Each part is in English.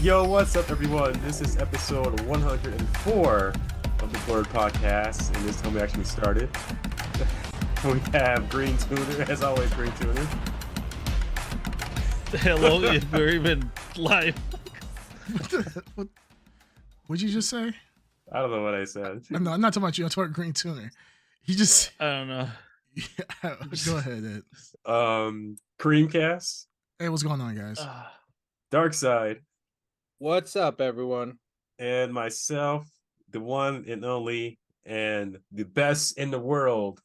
Yo, what's up, everyone? This is episode 104 of the BLRD Podcast, and this time we actually started. We have Green Tuner, as always, Green Tuner. Hello, if we're even live. What'd you just say? I don't know what I said. No, I'm not talking about you. I'm talking about Green Tuner. He just... I don't know. Yeah, go ahead, Ed. Creamcast. Hey, what's going on, guys? Dark Side. What's up, everyone? And myself, the one and only, and the best in the world,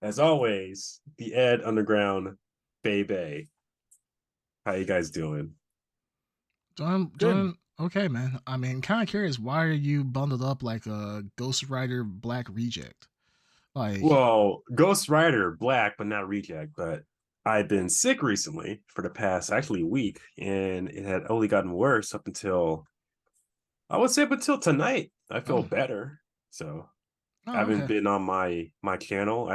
as always, the Ed Underground Baby. How you guys doing? Doing okay, man. I mean, kind of curious. Why are you bundled up like a Ghost Rider Black Reject? Like, Well, Ghost Rider Black, but not Reject. But I've been sick recently for the past actually week, and it had only gotten worse up until, I would say, up until tonight. I feel better. So I haven't been on my channel.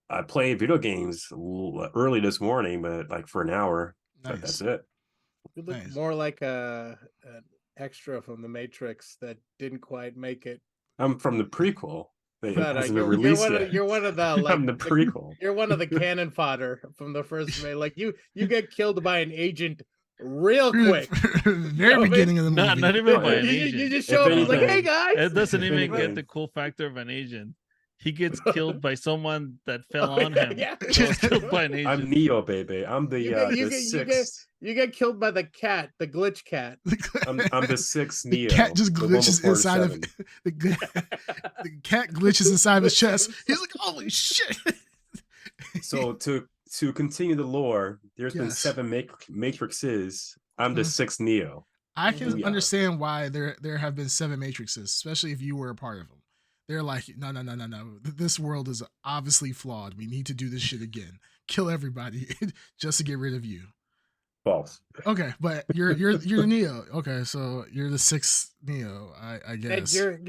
I played video games early this morning, but like for an hour. Nice. But that's it. You look Nice. more like an extra from the Matrix that didn't quite make it. I'm from the prequel. It hasn't been You're released yet. you're one of the like I'm the prequel. You're one of the cannon fodder from the first Like you get killed by an agent real quick. Very beginning of the movie. Not even by an You agent. just show up and like, anything, hey guys. It doesn't If even anything. get the cool factor of an agent. He gets killed by someone that fell on him. Yeah. He was killed by an agent. I'm Neo, baby. I'm the sixth. You get killed by the cat, the glitch cat. I'm the sixth The Neo. cat just the one glitches before inside of 7. the cat glitches inside of his chest. He's like, holy shit. So to continue the lore, there's been Yes. 7 matrices. I'm the 6th Neo. I can Yeah. understand why there have been 7 matrices, especially if you were a part of them. They're like, no. This world is obviously flawed. We need to do this shit again. Kill everybody just to get rid of you. False. Okay, but you're the Neo. Okay, so you're the 6th Neo, I guess. And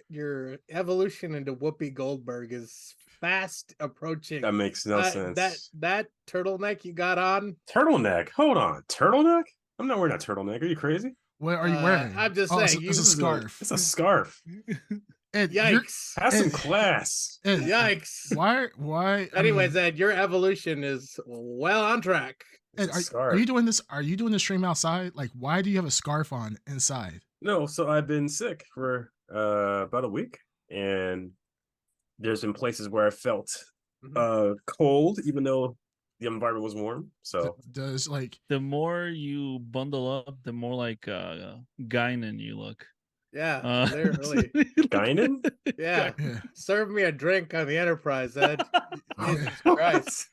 your evolution into Whoopi Goldberg is fast approaching. That makes no sense. That turtleneck you got on. Turtleneck. Hold on. Turtleneck? I'm not wearing a turtleneck. Are you crazy? What are you wearing? I'm just Oh, saying, it's a scarf. It's a scarf. Ed, you're- Yikes! Have some Ed, class. Ed, Yikes! Why? I Anyways, mean, Ed, your evolution is well on track. Ed, It's a are scarf. you doing this? Are you doing the stream outside? Like, why do you have a scarf on inside? No, so I've been sick for about a week, and there's been places where I felt cold, even though the environment was warm. So Does like The more you bundle up, the more like Guinan you look. Yeah, literally. Guinan? Yeah. yeah, Serve me a drink on the Enterprise, Ed. Jesus What? Christ.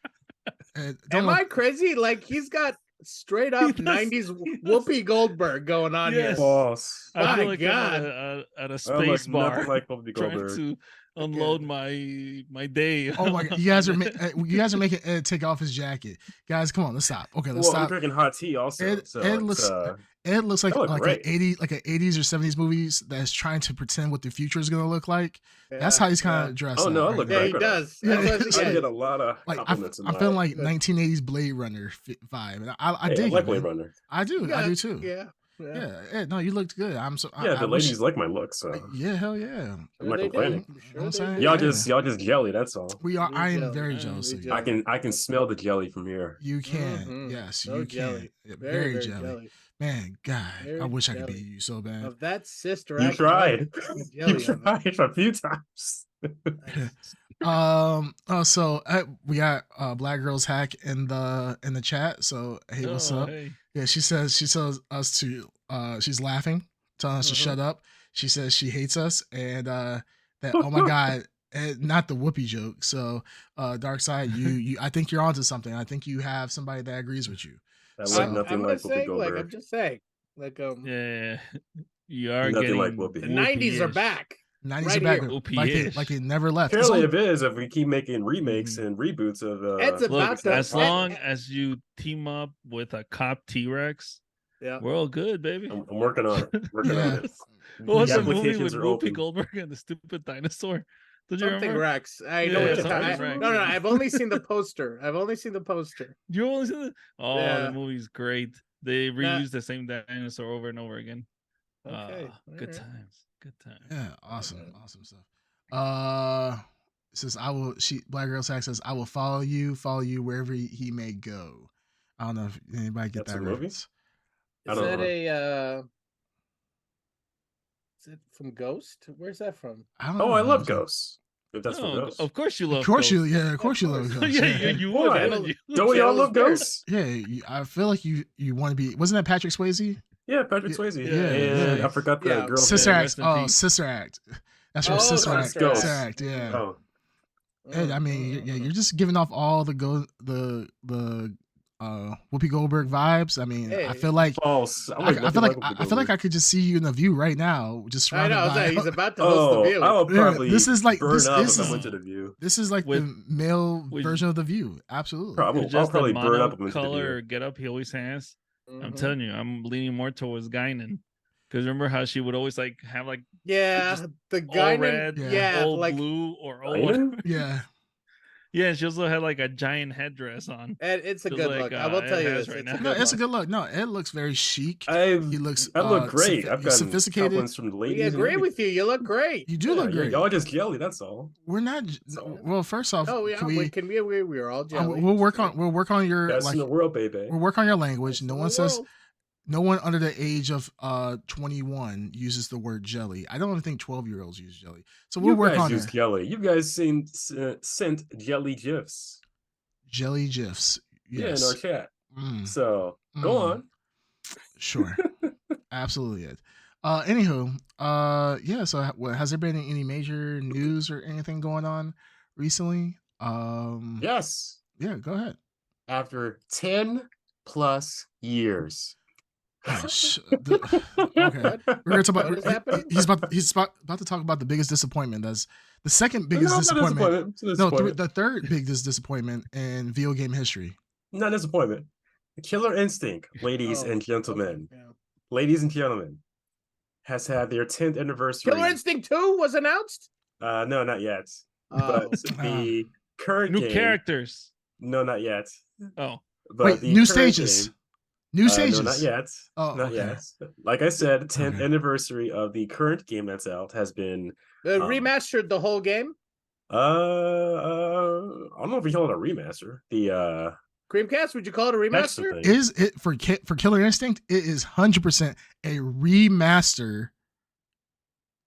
Ed, don't Am look- I crazy? Like he's got straight up He does. 90s Whoopi Goldberg going on Yes. here. False. I My feel like God. I'm at a I space look bar nothing like Whoopi trying Goldberg. to unload my day. Oh my god, you guys are making Ed take off his jacket. Guys, come on, let's stop. Okay, let's Well, I'm stop. drinking hot tea also. Ed- so Ed it's, looks- Ed looks like I look an great. 80s like an 80s or 70s movies that's trying to pretend what the future is gonna look like. That's Yeah, how he's kind yeah. of dressed. Oh, no, up I look Yeah, he great. does. Yeah, That's what- I yeah. get a lot of Like compliments. I feel like 1980s Blade Runner vibe, and I dig like it. Blade man. Runner. I do, I Yeah, do too. Yeah. Yeah, Ed, no, you looked good. I'm so Yeah, I the wish- ladies like my look, so Yeah, hell yeah. I'm not they do. complaining. Sure I'm they saying? do. Y'all Yeah. just jelly. That's all. We are. You're I am jealous. very Yeah, jealous you're of you. jealous. I can smell the jelly from here. You can, Mhm. yes, So you jelly. can. Yeah, Very, very jelly. jelly. Man, God, I Very wish I could jelly. be you so bad. Of that sister. You act, tried. jelly You of it. tried a few times. So we got Black Girls Hack in the chat. So hey, what's Oh, up? hey. Yeah, she tells us to she's laughing, telling us to shut up. She says she hates us and that oh my god, and not the whoopee joke. So Dark Side, you I think you're onto something. I think you have somebody that agrees with you. That So- look nothing I'm like just Whoopi saying, Goldberg. I'm just saying, Yeah, you are Nothing getting like Whoopi. the 90s are Whoopi-ish. back. 90s Right are back here. Whoopee-ish. like it never left. Apparently, It's it is if we keep making remakes Mhm. and reboots of. Ed's Look, about to- as long as you team up with a cop T-Rex, Yeah. we're all good, baby. I'm working on it. Working Yeah. on it. What was The the movie applications with are Whoopi open. Goldberg and the stupid dinosaur? Did you Something remember? Rex. I know Yeah, what you're something talking. Rex. No, I've only seen the poster. You only seen it? Oh, Yeah. the movie's great. They Nah. reused the same dinosaur over and over again. Okay. Good alright. times. Good times. Yeah, awesome stuff. Says Black Girl Sack says I will follow you wherever he may go. I don't know if anybody get That's that a movie? reference. I Is don't that know. Is it from Ghost? Where's that from? I don't know. Oh, I love Honestly. Ghosts. If that's what No, Ghosts. of course you love Of course Ghosts. you, yeah, of course you Of love course. Ghosts. yeah, Yeah, you would, Why? wouldn't you? Don't we all Channel love Spirit. Ghosts? I feel like you want to be. Wasn't that Patrick Swayze? Yeah, Patrick Yeah, Swayze. yeah, and yeah. I forgot the Yeah. girl. Sister Yeah, Act. rest in Oh, peace. Sister Act. That's from Oh, Sister that's Act. Ghost. Sister Act. Yeah. Oh, And, I mean, yeah, you're just giving off all the Whoopi Goldberg vibes. I mean, I Hey. feel like false. I feel like I could just see you in the View right now, just I surrounded know. by. He's about to host Oh, the View. I would Yeah, probably this is like- burn this up is- if I went to the View. This is like With- the male with- version of the View. Absolutely. Probably. With I'll just probably the burn up if I went to the color View. get up he always has. I'm Mhm. telling you, I'm leaning more towards Guinan. Because remember how she would always like have like Yeah, just the guy. all red, Yeah. all like blue, or all Guinan? whatever. Yeah. Yeah, she also had like a giant headdress on. and it's a Just good like, look. I will tell Ed you has this. right It's now. a No, good it's a look. good look. No, Ed looks very chic. I He looks. look great. I've gotten sophisticated. compliments from the We ladies. and agree everything. with you. You look great. You do look great. Y'all are just jelly. That's all. We're not. So- Well, first off, Oh, yeah. can Can we agree? We're all jelly. we'll work on your Best like. in the world, baby. We'll work on your language. Best No in one the says. world. No one under the age of 21 uses the word jelly. I don't even think 12-year-olds use jelly. So we'll You work guys on use it. jelly. You guys sent jelly gifs. Jelly gifs. Yeah, in Yes. our chat. Mm, So go Mm. on. sure. Absolutely it. Anywho, yeah. So has there been any major news or anything going on recently? Yes. Yeah. Go ahead. After 10 plus years. Oh, okay. We're gonna talk What is about. happening? He's about to talk about the biggest disappointment. That's the second biggest No, not disappointment. disappointment. No, Disappointment. the third biggest disappointment in video game history. Not disappointment. Killer Instinct, ladies Oh, and gentlemen. okay, yeah. Ladies and gentlemen, has had their 10th anniversary. Killer Instinct 2 was announced. No, not yet. Oh. But the current New game, characters. No, not yet. Oh, But Wait, the new current stages. game- New stages. No, not yet. Oh, not okay. yet. Like I said, 10th Okay. anniversary of the current game that's out has been Remastered the whole game. I don't know if we call it a remaster. The Creamcast, would you call it a that's the remaster? thing. Is it for Killer Instinct? It is 100% a remaster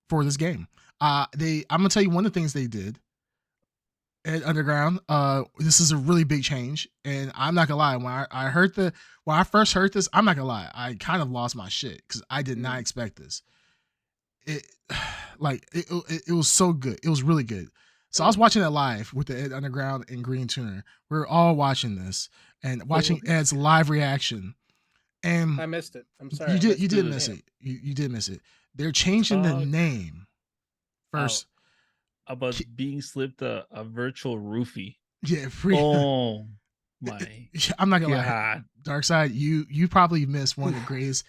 for this game. I'm gonna tell you one of the things they did at Underground. This is a really big change, and I'm not gonna lie. When I first heard this, I'm not gonna lie. I kind of lost my shit because I did not expect this. It was so good. It was really good. So I was watching it live with the Ed Underground and Green Tuner. We were all watching this and watching Ed's live reaction. And I missed it. I'm sorry. you I did missed miss it. You did miss it. They're changing the Talk name first. about Ki- being slipped a virtual roofie. Yeah, free. Oh my I'm not gonna lie. god. Dark Side, you probably missed one of the greatest.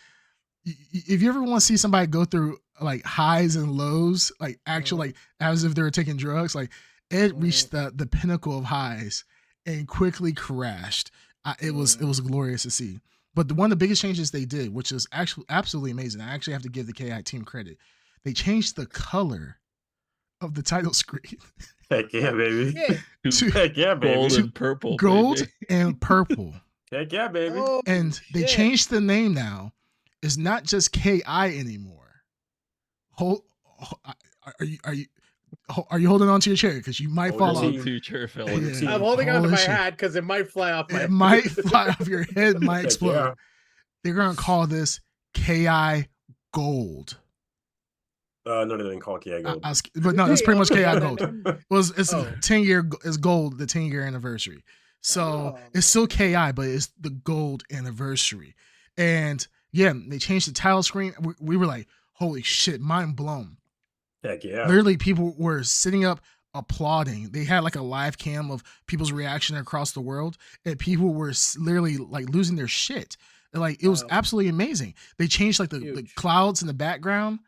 If you ever want to see somebody go through like highs and lows, like actual like as if they were taking drugs, like Ed reached the pinnacle of highs and quickly crashed. It was glorious to see. But one of the biggest changes they did, which is actually absolutely amazing, I actually have to give the KI team credit. They changed the color of the title screen. Heck yeah, baby. Yeah. To Heck yeah, baby. Gold and purple. gold baby. and purple. Heck yeah, baby. Oh, And they shit. changed the name now. It's not just KI anymore. Are you holding on to your chair? Because you might Hold fall your off. team. Future fella. Hold your Yeah. team. I'm holding on to Holy my shit. hat because it might fly off my It might fly off your head, might Heck explode. yeah. They're gonna call this KI Gold. No, they didn't call it KI Gold. But no, it's pretty much KI Okay, Gold. It's Oh. 10-year. It's gold. The 10-year anniversary. So Oh. it's still KI, but it's the gold anniversary. And yeah, they changed the title screen. We were like, holy shit, mind blown. Heck yeah. Literally, people were sitting up applauding. They had like a live cam of people's reaction across the world, and people were literally like losing their shit. Like it was Wow. absolutely amazing. They changed like the Huge. clouds in the background,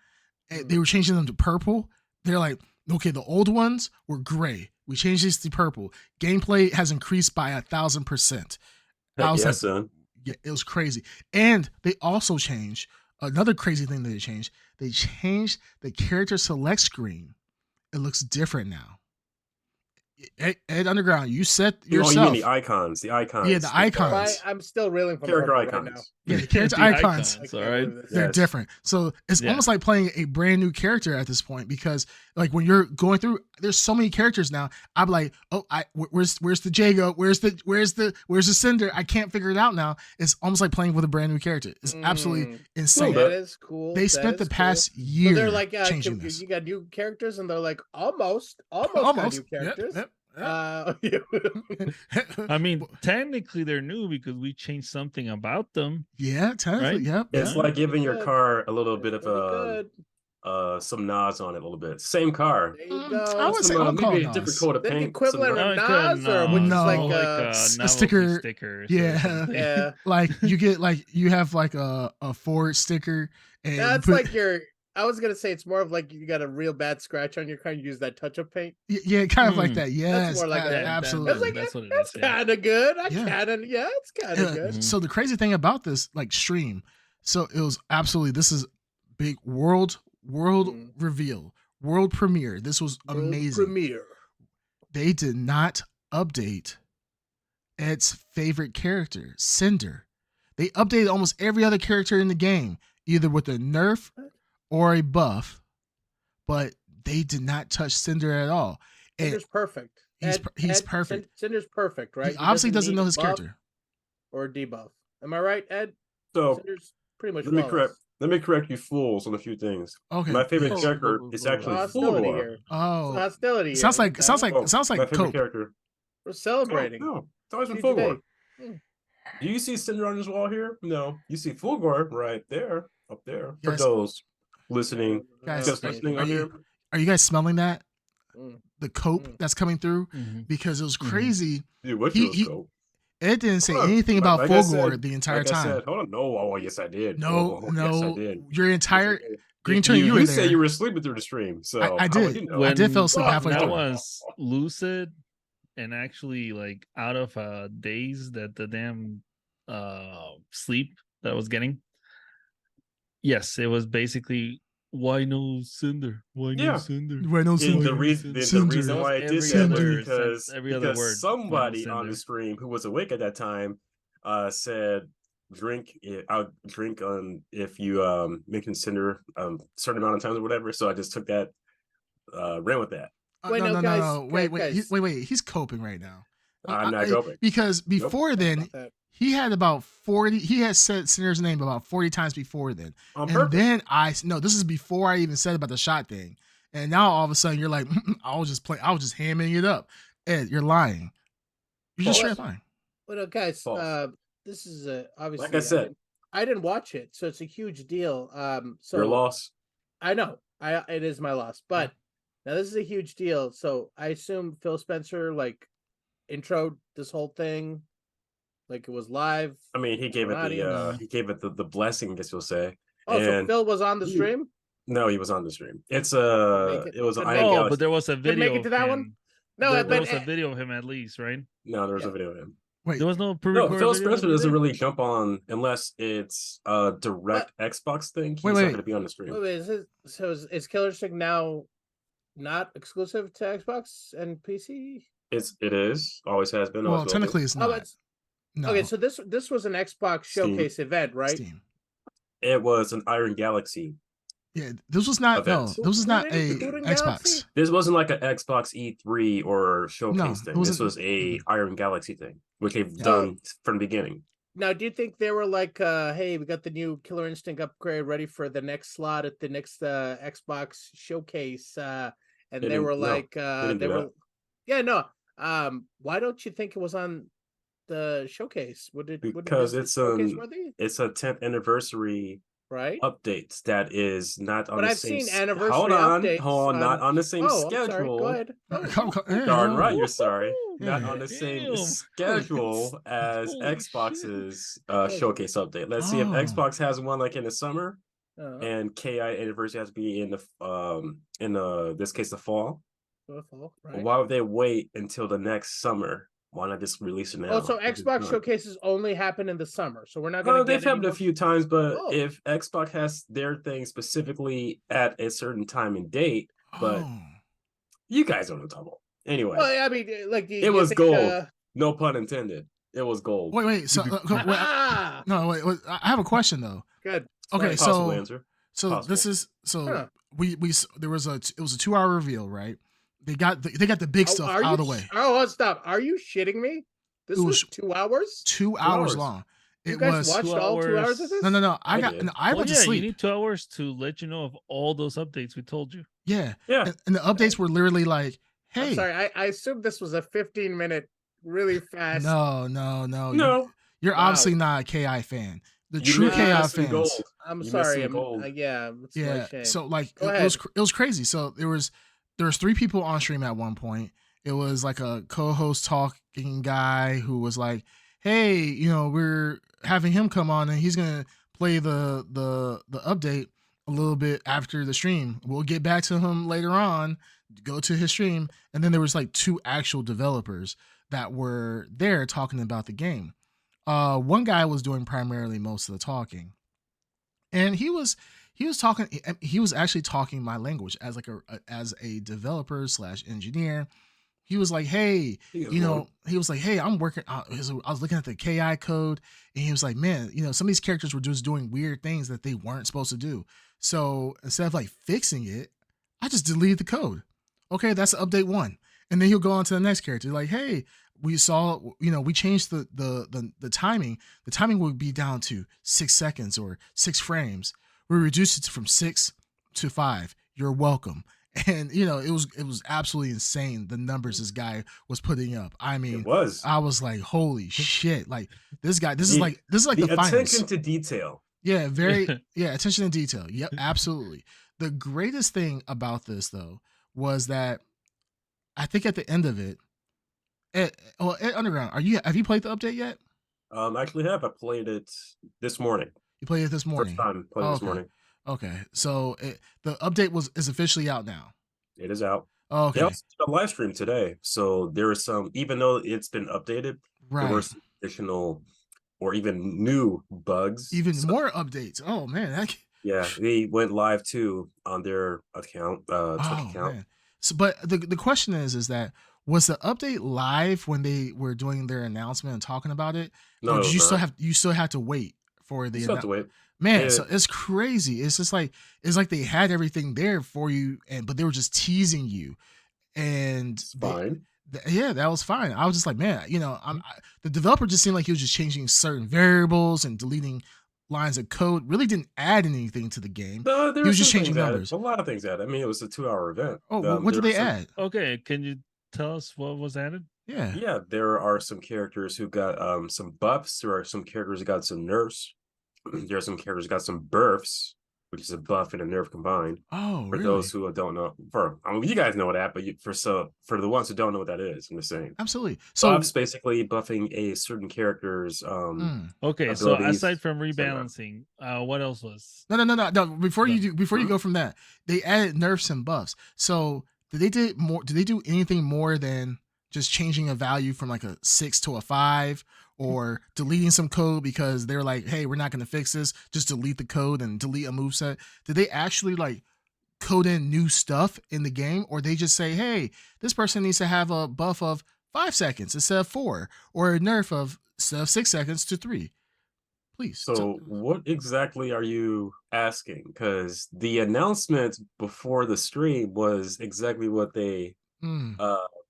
and they were changing them to purple. They're like, Okay, the old ones were gray. We changed these to purple. Gameplay has increased by 1,000%. I Heck was yeah, like, son. yeah, it was crazy. And they also changed another crazy thing that they changed. They changed the character select screen. It looks different now. Ed Underground, you said Oh, you yourself. mean the icons? The icons. Yeah, the icons. I'm still reeling from Character Orphan icons. right now. Yeah, the character The icons. I can't all right. believe this. They're Yes. different. So it's Yeah. almost like playing a brand new character at this point, because like when you're going through, there's so many characters now. I'm like, oh, where's the Jago? Where's the Cinder? I can't figure it out now. It's almost like playing with a brand new character. It's absolutely insane. Well, That is cool. They That spent the is cool. past So year they're like, changing this. you got new characters, and they're like almost got new characters. Yep. I mean, technically they're new because we changed something about them. yeah, technically, Right? yep. It's Yeah. like giving your Good. car a little bit That's of pretty good. some nods on it a little bit. Same car. There you I go. would say I would call maybe it a different Nas. coat of The paint. equivalent some of No, Nas, or which is No. like a a sticker. stickers. Yeah. yeah. Like you get like you have like a Ford sticker, and That's you put- like your. I was gonna say it's more of like you got a real bad scratch on your car. You use that touch-up paint. yeah, kind of like Mm. that. Yes, more like that. absolutely. That's like That's what it that's is, yeah. kind of good. Yeah. It's kind of good. Mhm. So the crazy thing about this like stream, so it was absolutely, this is big world Mm. reveal, world premiere. This was World amazing. premiere. They did not update Ed's favorite character, Cinder. They updated almost every other character in the game, either with a nerf or a buff, but they did not touch Cinder at all. And Cinder's perfect. he's perfect. Cinder's perfect, right? he obviously doesn't need know a his buff character. or a debuff. Am I right, Ed? So Cinder's pretty much. let me correct you fools on a few things. Okay. My favorite yes. character is actually hostility Fulgor. here. Oh, Hostility. sounds here. like sounds like Oh, sounds my like favorite Cope. character. We're celebrating. No, it's always been Huge day. Fulgor. Do you see Cinder on this wall here? No. You see Fulgor right there, up there. For Yes. those listening, Guys, just are- listening are on you- here. Are you guys smelling that? Mm. The Cope Mm. that's coming through? Mhm. Because it was Mhm. crazy. Dude, what he- you go? Ed didn't say Hold on. anything about Like I Fulgor said- the entire like I time. said, hold on. No, oh yes I did. No, Oh, no, yes I did. your entire Yes, I did. Green Turn, you were you there. said you were sleeping through the stream, so I how would did. you know? I did fall asleep halfway that through. was lucid and actually like out of days that the damn sleep that I was getting. Yes, it was basically why no Cinder? Why no Yeah. Cinder? Why no And Cinder? the reason Cinder. why I did Every say that was other because, every other because word, somebody Cinder. on the stream who was awake at that time said I'll drink if you mention Cinder certain amount of times or whatever. So I just took that ran with that. Wait, no, no, no, guys, no, no. Wait, guys. wait. He's coping right now. I'm not coping. Because before then, About that. he had about 40. He had said Cinder's name about 40 times before then. On And purpose. then this is before I even said about the shot thing. And now all of a sudden you're like, I was just hamming it up. Ed, you're lying. You're just False. straight lying. Well, no, guys, False. this is obviously. Like I said. I didn't watch it, so it's a huge deal. So Your loss. I know, it is my loss, but now this is a huge deal. So I assume Phil Spencer like introed this whole thing, like it was live. I mean, he gave it Audience. he gave it the blessing, I guess you'll say. Oh, so And Phil was on the he- stream. No, he was on the stream. It's Make it- it was an could Iron make- Oh, Galaxy. but there was a video. make it to of that him. one? No, there but was a video of him at least, right? No, there was Yeah. a video of him. Wait, There was no No, pre-recorded. Phil video Spencer of doesn't it? really jump on unless it's a direct Xbox thing. He's Wait, not wait. going to be on the stream. Wait, is Killer Instinct now not exclusive to Xbox and PC? It is, always has been. well, always will be. technically it's Oh, not. it's No, okay. So this was an Xbox Steam. showcase event, right? Steam. It was an Iron Galaxy. Yeah, this was not. No, Events. this was not a Including Xbox. Galaxy? This wasn't like an Xbox E3 or showcase No, thing. it wasn't- This was a Iron Galaxy thing, which they've Yeah. done from the beginning. Now, do you think they were like, "Hey, we got the new Killer Instinct upgrade ready for the next slot at the next Xbox showcase," and they didn't- were no, like, didn't they do were, that. yeah, no. Why don't you think it was on the showcase? Would it? Because be it's showcase an worthy, it's a 10th anniversary right? update that is not on But the I've same. seen anniversary hold on, updates hold on, not on the same Oh, I'm schedule. sorry. Go ahead. Yeah, Darn no. right, you're sorry. Not Yeah. on the same Damn. schedule as Holy Xbox's shit. showcase update. Let's see if Oh. Xbox has one like in the summer. and KI anniversary has to be in this case the fall. Right. Why would they wait until the next summer? Why not just release it now? Oh, so Xbox showcases only happen in the summer, so we're not going to. They've happened a few times, but Oh. if Xbox has their thing specifically at a certain time and date, but you guys don't know trouble. Anyway, well, I mean, like it was gold. No pun intended. It was gold. Wait. So wait, I have a question though. Good. Okay, Possible answer. So Possible. this is we there was it was a 2-hour reveal, right? They got the big stuff out of the way. Oh, stop! Are you shitting me? This was 2 hours. 2 hours long. You guys watched all 2 hours of this? No. I went to sleep. You need 2 hours to let you know of all those updates we told you. Yeah. And the updates were literally like, hey. I'm sorry, I assumed this was a 15-minute, really fast. No. You're obviously not a KI fan. The true KI fans. I'm sorry. Yeah. So like it was crazy. So there was 3 people on stream at one point. It was like a co-host talking guy who was like, hey, we're having him come on and he's gonna play the update a little bit after the stream. We'll get back to him later on, go to his stream. And then there was like 2 actual developers that were there talking about the game. One guy was doing primarily most of the talking, and he was talking. He was actually talking my language as a developer / engineer. He was like, hey, he was like, hey, I'm working. I was looking at the KI code, and he was like, man, some of these characters were just doing weird things that they weren't supposed to do. So instead of like fixing it, I just deleted the code. Okay, that's update 1. And then he'll go on to the next character. Like, hey, we saw, we changed the timing. The timing would be down to 6 seconds or 6 frames. We reduced it from 6 to 5. You're welcome. And it was absolutely insane the numbers this guy was putting up. I mean, I was like, holy shit! Like this guy, this is like the finest. Attention to detail. Yeah, very attention to detail. Yep, absolutely. The greatest thing about this though was that I think at the end of it, at Underground, have you played the update yet? Actually I played it this morning. You played it this morning? First time playing this morning. Okay, so the update is officially out now. It is out. Okay. They also did a live stream today, so there was some, even though it's been updated, there were some additional or even new bugs. More updates. Oh man, yeah, they went live too on their account, Twitch account. Man. So, but the question is that was the update live when they were doing their announcement and talking about it? No, or did you still have to wait for the? You still have to wait. Man, so it's crazy. It's just like they had everything there for you, but they were just teasing you, and it's fine. That was fine. I was just like, man, the developer just seemed like he was just changing certain variables and deleting lines of code. Really didn't add anything to the game. No, he was just changing numbers. A lot of things added. I mean, it was a 2-hour event. Oh, what did they add? Okay, can you tell us what was added? Yeah, there are some characters who got some buffs. There are some characters who got some nerfs. There are some characters who got some burfs, which is a buff and a nerf combined. Oh, for those who don't know, you guys know that, but for the ones who don't know what that is, I'm just saying. Absolutely. So buffs basically buffing a certain character's Okay, so aside from rebalancing, what else was? No. Before you go from that, they added nerfs and buffs. So did they do anything more than just changing a value from like a 6 to a 5? Or deleting some code because they're like, hey, we're not going to fix this. Just delete the code and delete a moveset. Did they actually like code in new stuff in the game? Or they just say, hey, this person needs to have a buff of 5 seconds instead of 4, or a nerf of instead of 6 seconds to 3? Please. So what exactly are you asking? Because the announcement before the stream was exactly what they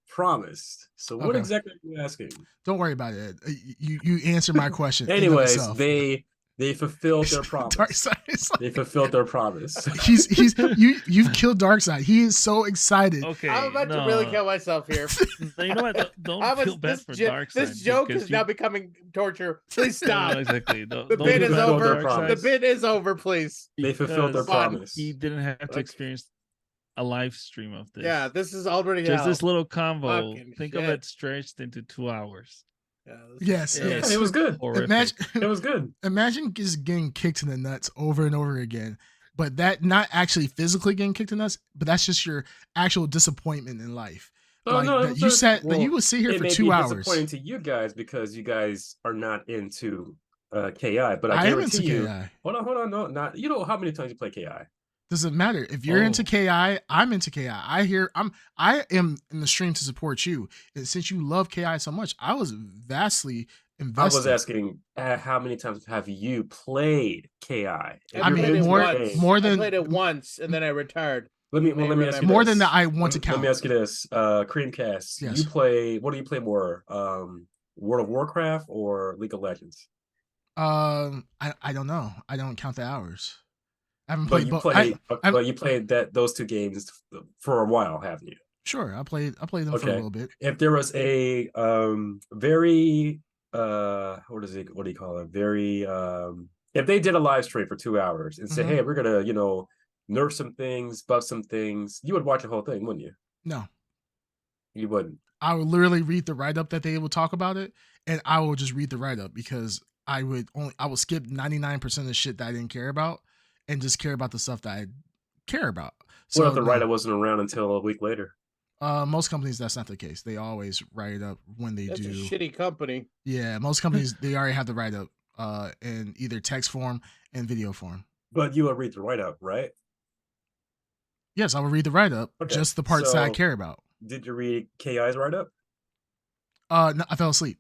promised. So what exactly are you asking? Don't worry about it. You answered my question. Anyways, they fulfilled their promise. Darkseid. They fulfilled their promise. You've killed Darkseid. He is so excited. Okay, I'm about to really kill myself here. You know what? Don't feel bad for Darkseid. This joke is now becoming torture. Please stop. No, exactly. The bid is over. The bid is over. Please. They fulfilled their promise. He didn't have to experience a live stream of this. Yeah, this is already just this little convo. Think of shit. it stretched into 2 hours. Yeah, yes. It was good. Imagine, it was good. Imagine just getting kicked in the nuts over and over again, but that not actually physically getting kicked in the nuts, but that's just your actual disappointment in life. Oh, Like no, that you said that you would sit here it for may 2 be hours. disappointing to you guys because you guys are not into KI, but I I am into guarantee you. KI. Hold on, no, not you know how many times you play KI. Doesn't matter if you're into Oh. KI. I'm into KI. I am in the stream to support you, and since you love KI so much, I was vastly invested. I was asking how many times have you played KI? I mean, played it more once. than I played it once and then I retired. Let me You may ask you more this. than that. I want to count. Let me ask you this, Creamcast. Yes. You play what do you play more? World of Warcraft or League of Legends? I don't know. I don't count the hours. I haven't But played. you played those two games for a while, haven't you? Sure, I played them for a little bit. If there was a very what do you call it? Very if they did a live stream for 2 hours and say, Mhm. hey, we're gonna nerf some things, buff some things, you would watch the whole thing, wouldn't you? No, You wouldn't. I would literally read the write up that they would talk about it, and I will just read the write up because I would skip 99% of the shit that I didn't care about and just care about the stuff that I care about. So What if the no. write-up wasn't around until a week later? Most companies that's not the case. They always write it up when they That's do. a shitty company. Yeah, most companies they already have the write up in either text form and video form. But you would read the write-up, right? Yes, I will read the write up, Okay, just the parts that I so- care about. Did you read KI's write-up? No, I fell asleep.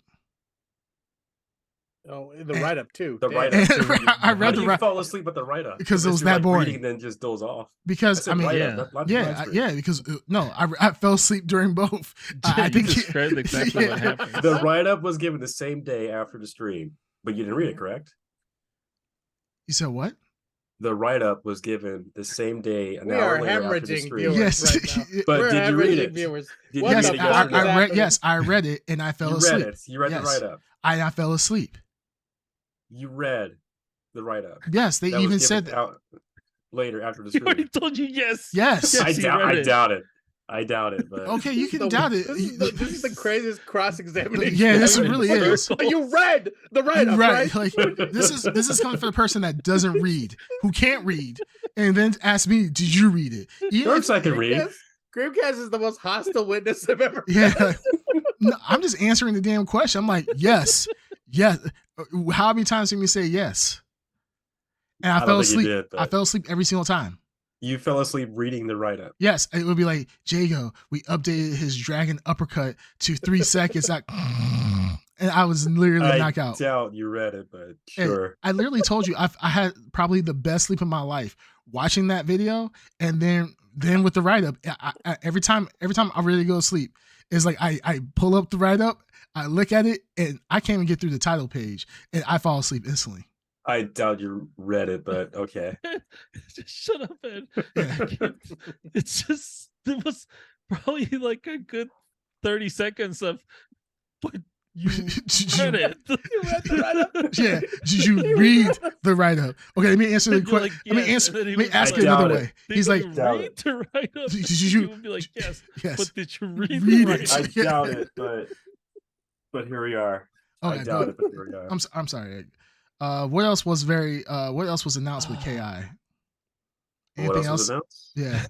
Oh, the And- write up too. The Damn. write-up. too. I read How the do you write- fall asleep with the write-up? Because it was Unless you're, that boring. reading and then just doze off. Because said I mean, write-up, yeah. not live yeah, stream. because no, I fell asleep during both. I You think described exactly what yeah. happened. The write-up was given the same day after the stream, but you didn't read it, correct? You said what? The write-up was given the same day, an We hour are later after the hemorrhaging stream. viewers Yes. right now. But We're did you read hemorrhaging it? Viewers. Did What you Yes, the read it fuck yes or is no? happening? Yes, I read it and I fell You asleep. read it. You read the Yes. write-up. I fell asleep. You read the write-up. Yes, they That was even given said out later after the He already stream. told you yes. yes. Yes, I he doubt. read I it. doubt it. I doubt it. But Okay, you can The- doubt it. This is the craziest cross examination. Yeah, this ever. really What the is. fuck? You read the write up, right? Like this is coming from the person that doesn't read, who can't read, and then ask me, "Did you read it?" Even Of course I can read. Creamcast is the most hostile witness I've ever Yeah, met. like, no, I'm just answering the damn question. I'm like, yes, yes. How many times did you say yes? And I don't fell think you asleep. did, but I fell asleep every single time. You fell asleep reading the write-up. Yes, it would be like, Jago, we updated his dragon uppercut to 3 seconds. Like, and I was literally I knocked out. doubt you read it, but And sure. I literally told you I had probably the best sleep of my life watching that video, and then with the write up, every time I really go to sleep, it's like I pull up the write up, I look at it, and I can't even get through the title page, and I fall asleep instantly. I doubt you read it, but okay. Just shut up, Ed. Yeah. I can't- It's just it was probably like a good 30 seconds of but you Did read it. You read the write-up? Yeah, did you read the write up? Okay, let me answer the And you're question. like, Let me yes, answer. and then he Let me was ask like, it another doubt it. way. Did He's you like, doubt read it. the write up? Did You you- would be like, yes, yes. but did you read Read the it. write I up? doubt it, but here we are. I Okay, doubt go. it, but here we are. I'm sorry. Ed. What else was announced with KI? What Anything else else? was announced? Yeah.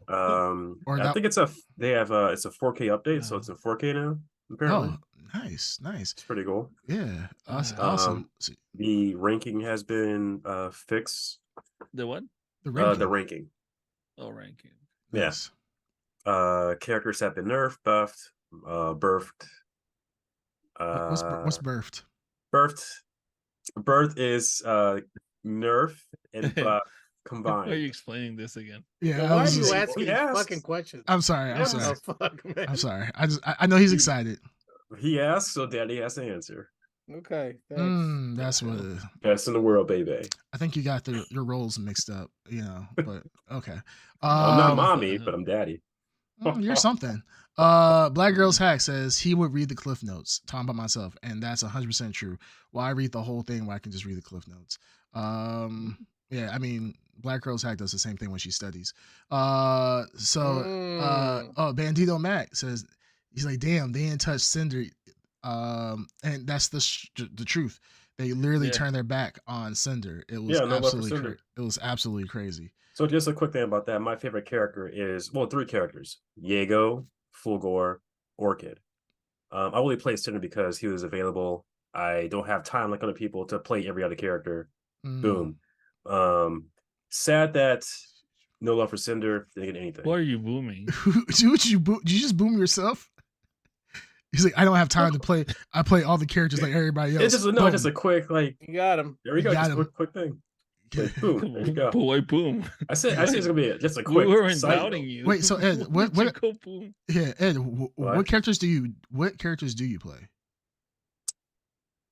Or I that- think it's a 4K update, so it's a 4K now. Apparently, Oh, nice. it's pretty cool. Yeah, awesome. Um, awesome. So, The ranking has been fixed. The what? the ranking. The ranking. Oh, ranking. Yeah. Nice. Characters have been nerfed, buffed, birthed. What's birthed? Birthed. Birth is nerf and buff Why are you combined. explaining this again? Yeah, Why I are was you just- asking He asked. fucking questions? I'm sorry. I'm What sorry. the fuck, man? I'm sorry. I know he's excited. He asked, so Daddy has to answer. Okay, thanks. That's what it is. Best in the world, baby. I think you got your roles mixed up, but okay. I'm not Um, mommy, but I'm daddy. You're something. Black Girl's Hack says he would read the cliff notes. Talking about myself, and that's 100% true. Well, I read the whole thing where I can just read the cliff notes. Yeah, I mean, Black Girl's Hack does the same thing when she studies. Oh, Bandito Mac says he's like, damn, they didn't touch Cinder. And that's the truth. They literally Yeah. turned their back on Cinder. It was Yeah, no love for absolutely Cinder. it was absolutely crazy. So just a quick thing about that. My favorite character is, well, 3 characters: Yago, Fulgore, Orchid. I only play Cinder because he was available. I don't have time like other people to play every other character. Boom. Sad that no love for Cinder, didn't get anything. Why are you booming? Did you just boom yourself? He's like, I don't have time to play. I play all the characters like everybody else. It's just just a quick You got him. There we go. Just a quick thing. Like, boom. There you go. Boy, boom. I said it's gonna be just a quick. We weren't side doubting note. you. Wait, so Ed, what? Go boom. Yeah, Ed, what characters do you play?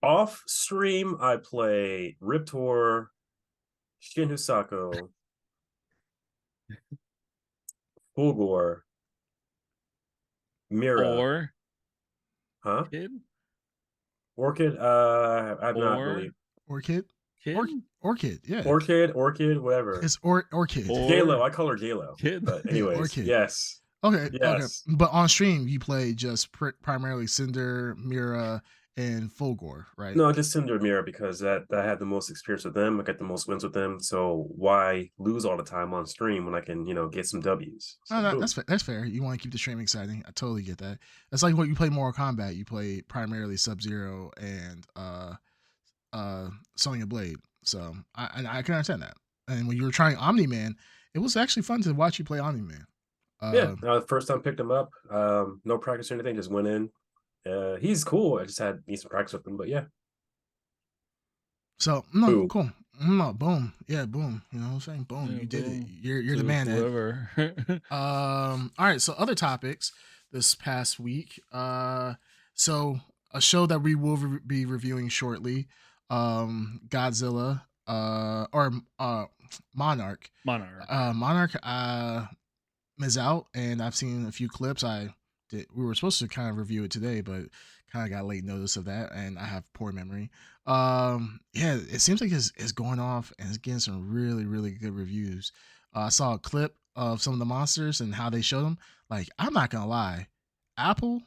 Off stream, I play Riptor, Shin Husako, Fulgore, Mira, Or huh? kid? Orchid. I'm not Or- really Orchid? Kid? Orchid, yeah. Orchid, whatever. It's Orchid. Or- Galo. I call her Galo. Kid. But anyways, Orchid. yes. Okay, Yes. okay. But on stream, you play just primarily Cinder, Mira, and Fulgore, right? No, just Cinder Mira because I had the most experience with them. I got the most wins with them. So why lose all the time on stream when I can, get some W's? So, No, boom. that's fair. You want to keep the stream exciting. I totally get that. That's like when you play Mortal Kombat. You play primarily Sub-Zero and Sonya Blade. So I can understand that. And when you were trying Omni-Man, it was actually fun to watch you play Omni-Man. Yeah, the first time picked him up. No practice or anything, just went in. He's cool. I just had decent practice with him, but yeah. So no, Boom. cool. No, boom. Yeah, boom. You know what I'm saying? Boom. Yeah, You did boom. it. You're the man, Ed. Whoever. All right, so other topics this past week. So a show that we will be reviewing shortly, Godzilla, or Monarch. Monarch. Monarch is out, and I've seen a few clips. We were supposed to kind of review it today, but kind of got late notice of that, and I have poor memory. Yeah, it seems like it's going off and it's getting some really, really good reviews. I saw a clip of some of the monsters and how they show them. Like, I'm not gonna lie, Apple,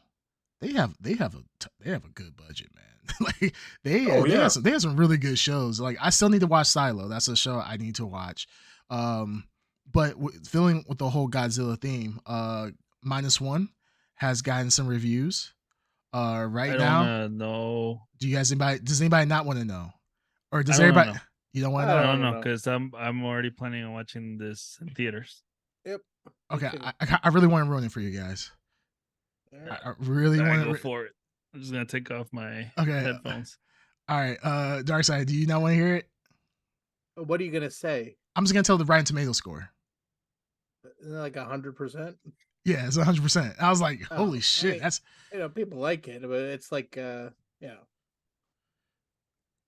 they have a good budget, man. Like they have some really good shows. Like, I still need to watch Silo. That's a show I need to watch. But feeling with the whole Godzilla theme, -1 has gotten some reviews. Right I now, don't know. does anybody not want to know, or does I don't everybody? know. You don't want to I know? don't know know. because I'm already planning on watching this in theaters. Okay, too. I really want to ruin it for you guys. I really I want go to. for it. I'm just gonna take off my Okay. headphones. All right, Darkseid, do you not want to hear it? What are you gonna say? I'm just gonna tell the Rotten Tomato score. Isn't it like 100%? Yeah, it's 100%. I was like, Oh, holy I shit, mean, that's People like it, but it's like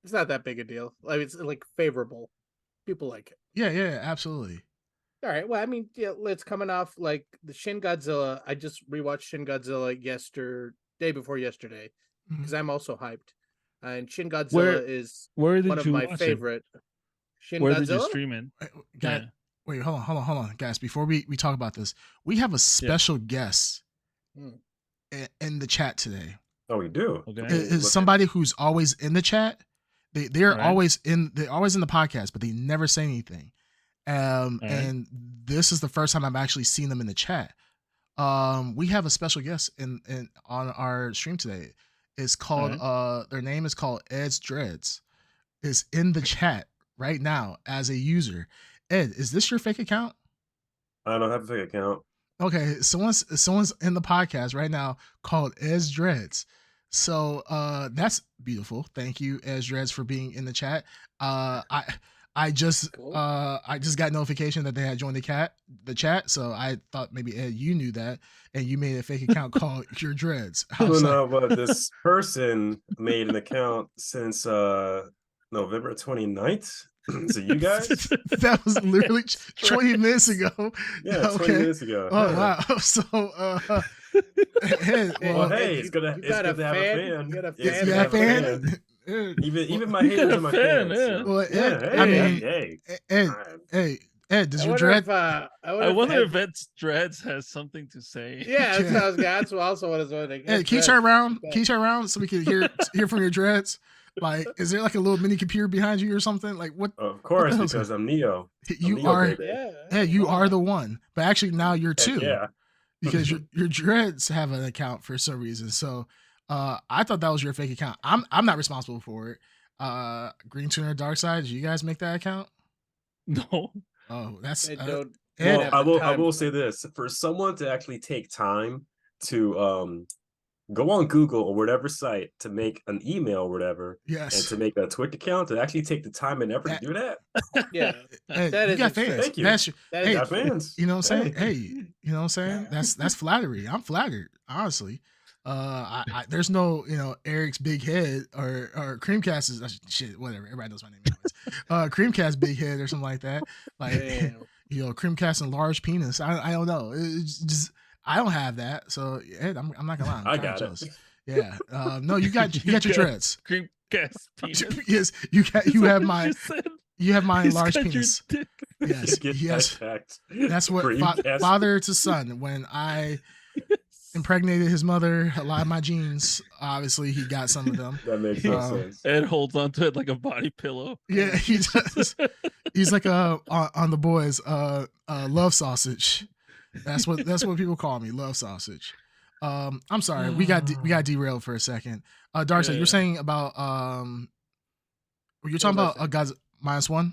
it's not that big a deal. Like, it's like favorable. People like it. yeah, absolutely. All right. Well, I mean, yeah, it's coming off like the Shin Godzilla. I just rewatched Shin Godzilla day before yesterday because I'm also hyped. And Shin Godzilla is Where did one of you my watch favorite. it? Shin Where Godzilla. did you stream it? Guys, wait, hold on, guys. Before we talk about this, we have a special guest in the chat today. Oh, we do. Okay. Is somebody who's always in the chat. They're Right. always in the podcast, but they never say anything. And this is the first time I've actually seen them in the chat. We have a special guest in on our stream today. It's called their name is called Ed's Dreads. Is in the chat right now as a user. Ed, is this your fake account? I don't have a fake account. Okay, someone's in the podcast right now called Ed's Dreads. So that's beautiful. Thank you, Ed's Dreads, for being in the chat. I just got notification that they had joined the chat, so I thought maybe Ed, you knew that, and you made a fake account called Your Dreads. No, but this person made an account since November 29th. So you guys? That was literally 20 minutes ago. Yeah, 20 minutes ago. Oh wow! So, Ed, well, hey, it's good to have a fan. You got a fan? Even my haters are my fan, fans. yeah. So. Well, Yeah, I mean, hey. Ed, does I your wonder dread? I wonder if Ed's Dreads has something to say. Yeah, that's also what I was wondering. Ed, can you turn around? Can you turn around so we can hear from your dreads? Like, is there like a little mini computer behind you or something? Like, what? Of course, hell's because I'm Neo. You Neo, are, baby. yeah, you are the one. But actually, now you're Heck two yeah. because your dreads have an account for some reason. So, I thought that was your fake account. I'm not responsible for it. Green Tuner Dark Side, did you guys make that account? No. Oh, that's I don't Ed, have Well, the I time will for say this: for someone to actually take time to go on Google or whatever site to make an email or whatever, and yes. to make a Twitch account, to actually take the time and effort That- to do that. Yeah, Ed, that you is got extreme. fans. Thank you. That's your, That is hey, Got extreme. fans. you know what I'm saying? Hey. Hey, you know what I'm saying? That's flattery. I'm flattered, honestly. There's no, Eric's big head or Creamcast is shit, whatever. Everybody knows my name anyways. Creamcast big head or something like that. Like, Damn. Creamcast and large penis. I don't know. It's just I don't have that. So Ed, I'm not gonna lie. I'm I kinda got jealous. it. Yeah. No, you got your dreads. Creamcast penis. Yes, you have my You said enlarged got your penis. dick. Yes, Get yes. that checked. That's what Creamcast. father to son. When I impregnated his mother, a lot of my genes, obviously he got some of them. That makes no Um, sense. Ed holds onto it like a body pillow. Yeah, he does. He's like on the boys, love sausage. That's what people call me, love sausage. I'm sorry, we got derailed for a second. Darkseid, you were saying about were you talking about a God's -1?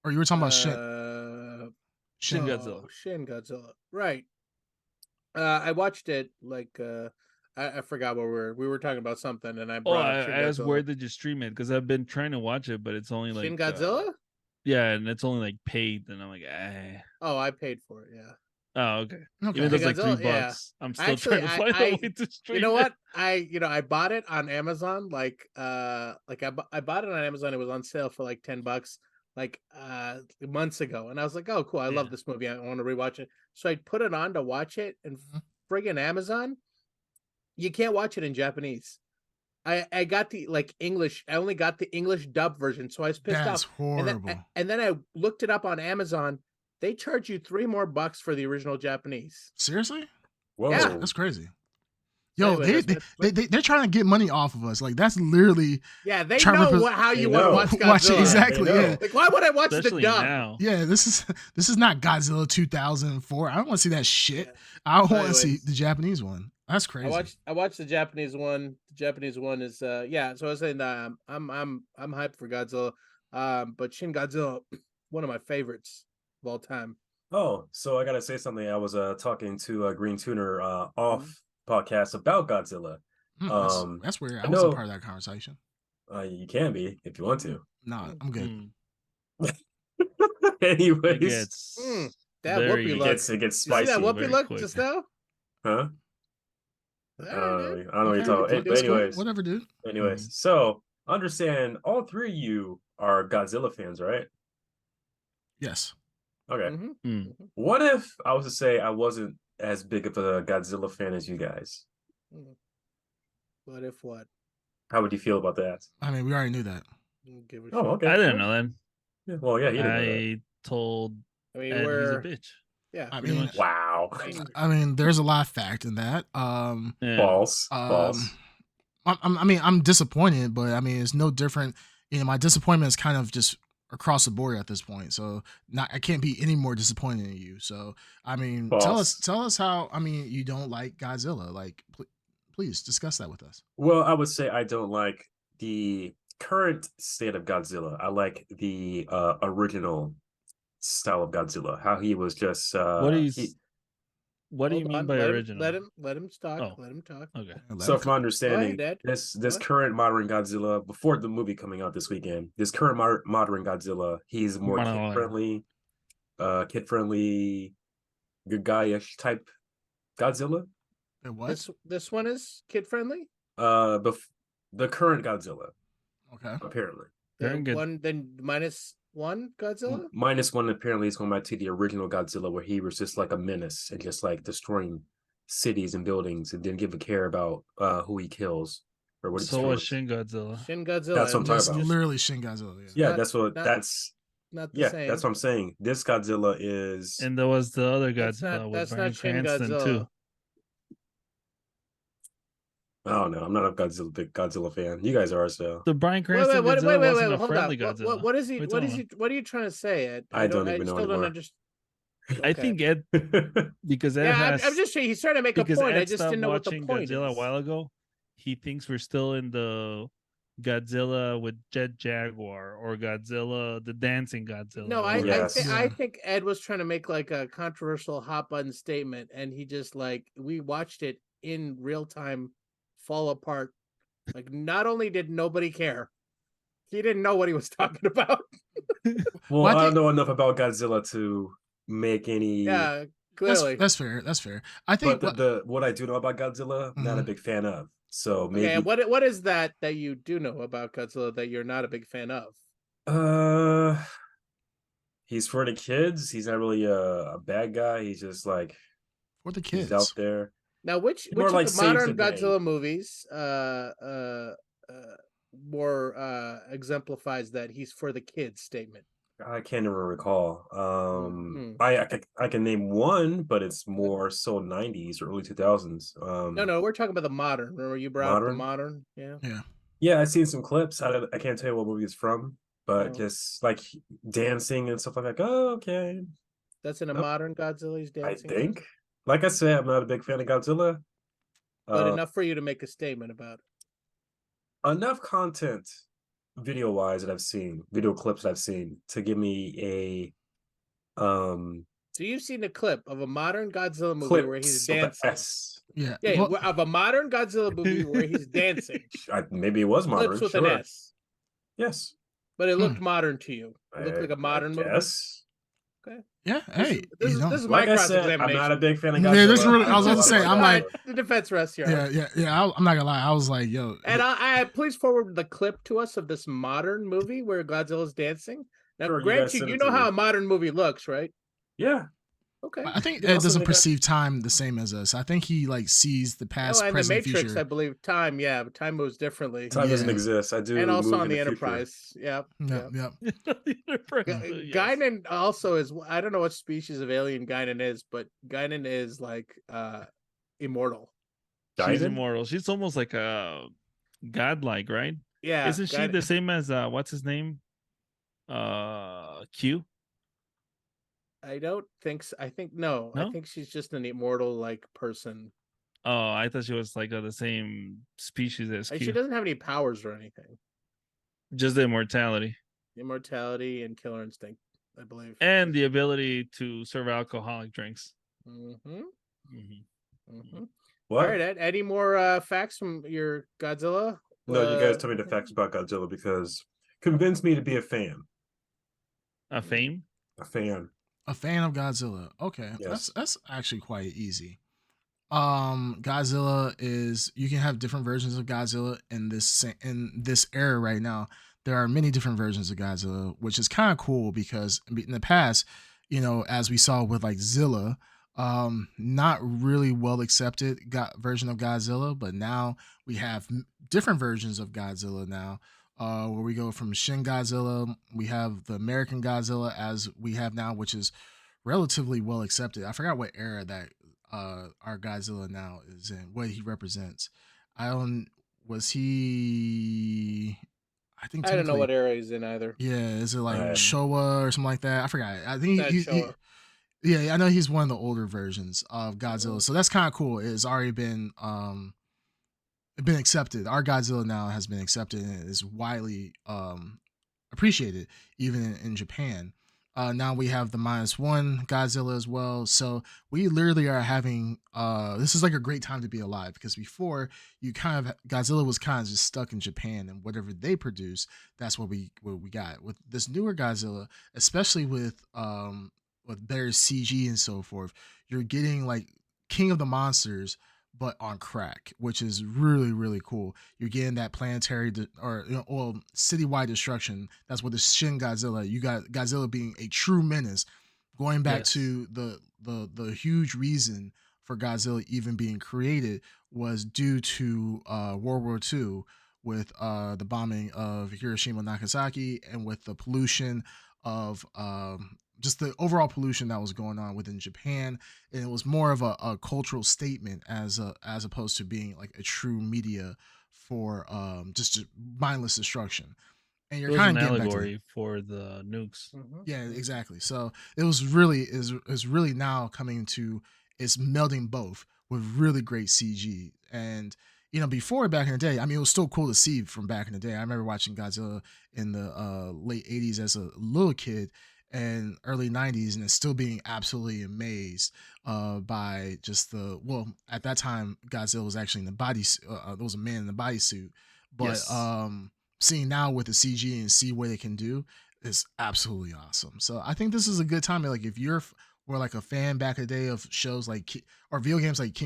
Or you were talking about Shin Shin no, Godzilla. Shin Godzilla. Right. I watched it like I forgot what we were talking about something, and I Oh, brought up Shin I asked Godzilla. where did you stream it? Because I've been trying to watch it, but it's only like Shin Godzilla? yeah, and it's only like paid, and I'm like, Oh, I paid for it. Yeah. Oh, okay. Okay. Even though it's like Godzilla, $3, yeah. I'm still Actually, trying to find a way to stream. You know it. what? I bought it on Amazon. I bought it on Amazon. It was on sale for like $10, like months ago, and I was like, oh, cool. I love this movie. I want to rewatch it. So I put it on to watch it, and friggin' Amazon, you can't watch it in Japanese. I got the English. I only got the English dub version, so I was pissed That's off. horrible. And then I looked it up on Amazon. They charge you $3 more for the original Japanese. Seriously? Whoa. Yeah. That's crazy. So Yo, anyway, they're trying to get money off of us. Like, that's literally yeah, they trying to know how you They want to know. watch Godzilla. watch it exactly. They know. Yeah, Like, why would I watch Especially the dub? now. yeah. This is not Godzilla 2004. I don't want to see that shit. Yeah. I want to Anyways. see the Japanese one. That's crazy. I watched the Japanese one. The Japanese one is yeah. So I was saying I'm hyped for Godzilla. But Shin Godzilla, one of my favorites of all time. Oh, so I gotta say something. I was talking to Green Tuner off podcast about Godzilla. That's weird. I I wasn't know- part of that conversation. You can be if you want to. No, I'm good. Anyways, It gets That very- whoopee it look. gets You see spicy. that whoopee very look quick. just now? Huh? All I right, don't dude. know what you're Okay, talking. that's cool. Anyways, Whatever, dude. So understand all three of you are Godzilla fans, right? Yes. Okay. Mhm. Mm. What if I was to say I wasn't as big of a Godzilla fan as you guys? What if what? How would you feel about that? I mean, we already knew that. Give a Oh, shit. okay. I didn't know that. Yeah, well, yeah, you didn't know that. I told I mean, Ed he's a we're bitch. yeah. I pretty mean, much. Wow. I mean, there's a lot of fact in that. Yeah. False. False. I'm disappointed, but I mean, it's no different. My disappointment is kind of just across the board at this point. So I can't be any more disappointed in you. So I mean, False. tell us how. I mean, you don't like Godzilla. Like, please discuss that with us. Well, I would say I don't like the current state of Godzilla. I like the original style of Godzilla. How he was just What do you Hold mean on, by let original? Let him talk. Oh. Let him talk. Okay. So from my understanding, Dad. this What? current modern Godzilla, before the movie coming out this weekend, this current modern Godzilla, he's more Modern. kid friendly, good guy-ish type Godzilla. What? This one is kid friendly. The current Godzilla, Okay. apparently. Very good. One then -1 Godzilla. -1 apparently is going back to the original Godzilla, where he was just like a menace and just like destroying cities and buildings and didn't give a care about who he kills or what he So was destroys. Shin Godzilla. Shin Godzilla. That's what I'm talking Just about. literally Shin Godzilla. Yeah, Not- that's what not- that's Not the yeah, same. that's what I'm saying. This Godzilla is And there was the other That's Godzilla not- with that's Bryan not Shin Cranston Godzilla. too. I don't know. I'm not a big Godzilla fan. You guys are, so The Bryan Wait, Cranston Godzilla wasn't a hold friendly on. Godzilla. What is he? What What are you is talking he? What are you trying to say, Ed? I don't I even know still don't anymore. understand. about? I think Ed, because Ed Yeah, I'm has, just saying he's trying to make a because point. I Ed just stopped didn't know what the watching point Godzilla a is. while ago. He thinks we're still in the Godzilla with Jet Jaguar or Godzilla, the dancing Godzilla. No, or- Yes. I think Ed was trying to make like a controversial hot button statement, and he just like we watched it in real time fall apart. Like, not only did nobody care, he didn't know what he was talking about. Well, Well, I I don't think- know enough about Godzilla to make any. Yeah, clearly. That's fair. That's fair. I think But the what I do know about Godzilla, not a Mhm. big fan of. So Okay, maybe. and what is that you do know about Godzilla that you're not a big fan of? He's for the kids. He's not really a bad guy. He's just like for the he's out kids. there. Now, which More of like the saves modern the day. Godzilla movies more exemplifies that he's for the kids statement? I can't even recall. Mhm. I can name one, but it's more so 90s or early 2000s. No, we're talking about the modern. Remember you brought up the Modern? modern? Yeah. Yeah. Yeah, I've seen some clips. I can't tell you what movie it's from, but Oh. just like dancing and stuff like that. Oh, okay. That's in a Nope. modern Godzilla he's I dancing. think. Like I said, I'm not a big fan of Godzilla. But enough for you to make a statement about it. Enough content video wise that I've seen, video clips that I've seen to give me a So you've seen a clip of a modern Godzilla movie clip where he's of the dancing. S. Yeah. Yeah, Well, of a modern Godzilla movie where he's dancing. Maybe it was modern. Clips with Sure. an S. Yes. But it looked modern to you. It looked like a modern movie. Yes. yeah. Hey, This you know. is my Like I cross said, I'm examination. not a big fan of Yeah, Godzilla. this is really- I was know about to a say, lot I'm about like- Godzilla. The defense rests here. Yeah. I'm not gonna lie. I was like, yo. And I please forward the clip to us of this modern movie where Godzilla's dancing. Now, Sure, you grant guys you, send you it to know how me. a modern movie looks, right? Yeah. Okay. I think You Ed also doesn't think that- perceive time the same as us. I think he like sees the past, Oh, and the present, Matrix, future. I believe, time. Yeah, but time moves differently. Time doesn't Yeah. exist. I do. And also move on in the future. Enterprise. Yeah. Yep. Yes. Guinan also is. I don't know what species of alien Guinan is, but Guinan is like immortal. She's Guinan? immortal. She's almost like a godlike, right? Yeah. Isn't she the same as what's his name? Q? I don't think so. I think no. I No? think she's just an immortal like person. Oh, I thought she was like of the same species as Like, Q. she doesn't have any powers or anything. Just the immortality Immortality and killer instinct, I believe. and the ability to serve alcoholic drinks. Mm-hmm. Mm-hmm. Mm-hmm. What? All right, Ed, any more facts from your Godzilla? No, you guys tell me the facts about Godzilla because convince me to be a fan. A fame? A fan. A fan of Godzilla. Okay, Yes. that's actually quite easy. Godzilla is, you can have different versions of Godzilla in this era right now. There are many different versions of Godzilla, which is kind of cool because in the past, you know, as we saw with like Zilla, not really well accepted version of Godzilla, but now we have different versions of Godzilla now. Where we go from Shin Godzilla, we have the American Godzilla as we have now, which is relatively well accepted. I forgot what era that our Godzilla now is in, what he represents. I don't was he I think I don't know technically- what era he's in either. Yeah, is it like Right. Showa or something like that? I forgot. I think Not Showa. yeah, I know he's one of the older versions of Godzilla. So that's kind of cool. It's already been accepted. Our Godzilla now has been accepted and is widely appreciated, even in Japan. Now we have the -1 Godzilla as well. So we literally are having this is like a great time to be alive, because before you kind of Godzilla was kind of just stuck in Japan, and whatever they produce, that's what we got. With this newer Godzilla, especially with better CG and so forth, you're getting like King of the Monsters, but on crack, which is really, really cool. You're getting that planetary citywide destruction. That's what the Shin Godzilla. You got Godzilla being a true menace, going back Yes. to the huge reason for Godzilla even being created was due to World War II, with the bombing of Hiroshima and Nagasaki, and with the pollution of just the overall pollution that was going on within Japan, and it was more of a cultural statement as opposed to being like a true media for just mindless destruction. And It you're was kind an of getting back to that. allegory for the nukes. Yeah, exactly. So it was really is really now coming to it's melding both with really great CG. And before, back in the day, I mean, it was still cool to see from back in the day. I remember watching Godzilla in the late '80s as a little kid and early '90s, and it's still being absolutely amazed by just at that time Godzilla was actually in the body. There was a man in the bodysuit, but Yes. seeing now with the CG and see what it can do is absolutely awesome. So I think this is a good time. Like if were like a fan back in the day of shows like or video games like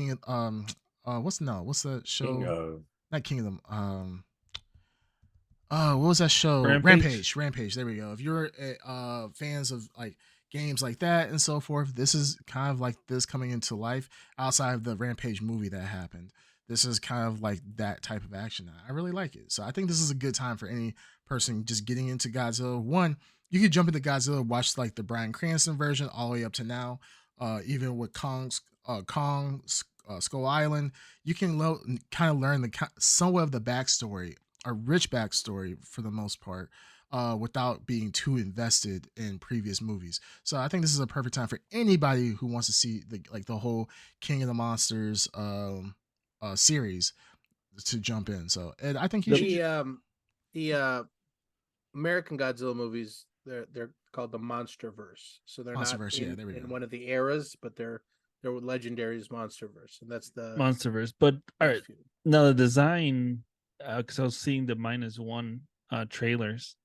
what's the show? King of Not Kingdom. What was that show? Rampage? Rampage. There we go. If you're fans of like games like that and so forth, this is kind of like this coming into life outside of the Rampage movie that happened. This is kind of like that type of action. I really like it. So I think this is a good time for any person just getting into Godzilla. One, you could jump into Godzilla, watch like the Bryan Cranston version all the way up to now. Even with Kong's Skull Island, you can kind of learn somewhat of the backstory, a rich backstory for the most part, without being too invested in previous movies. So I think this is a perfect time for anybody who wants to see the whole King of the Monsters series to jump in. So Ed, I think you should. The American Godzilla movies, they're called the MonsterVerse. So they're not in one of the eras, but they're Legendary's MonsterVerse, and that's the MonsterVerse. But all right, now the design, because I was seeing the -1 trailers,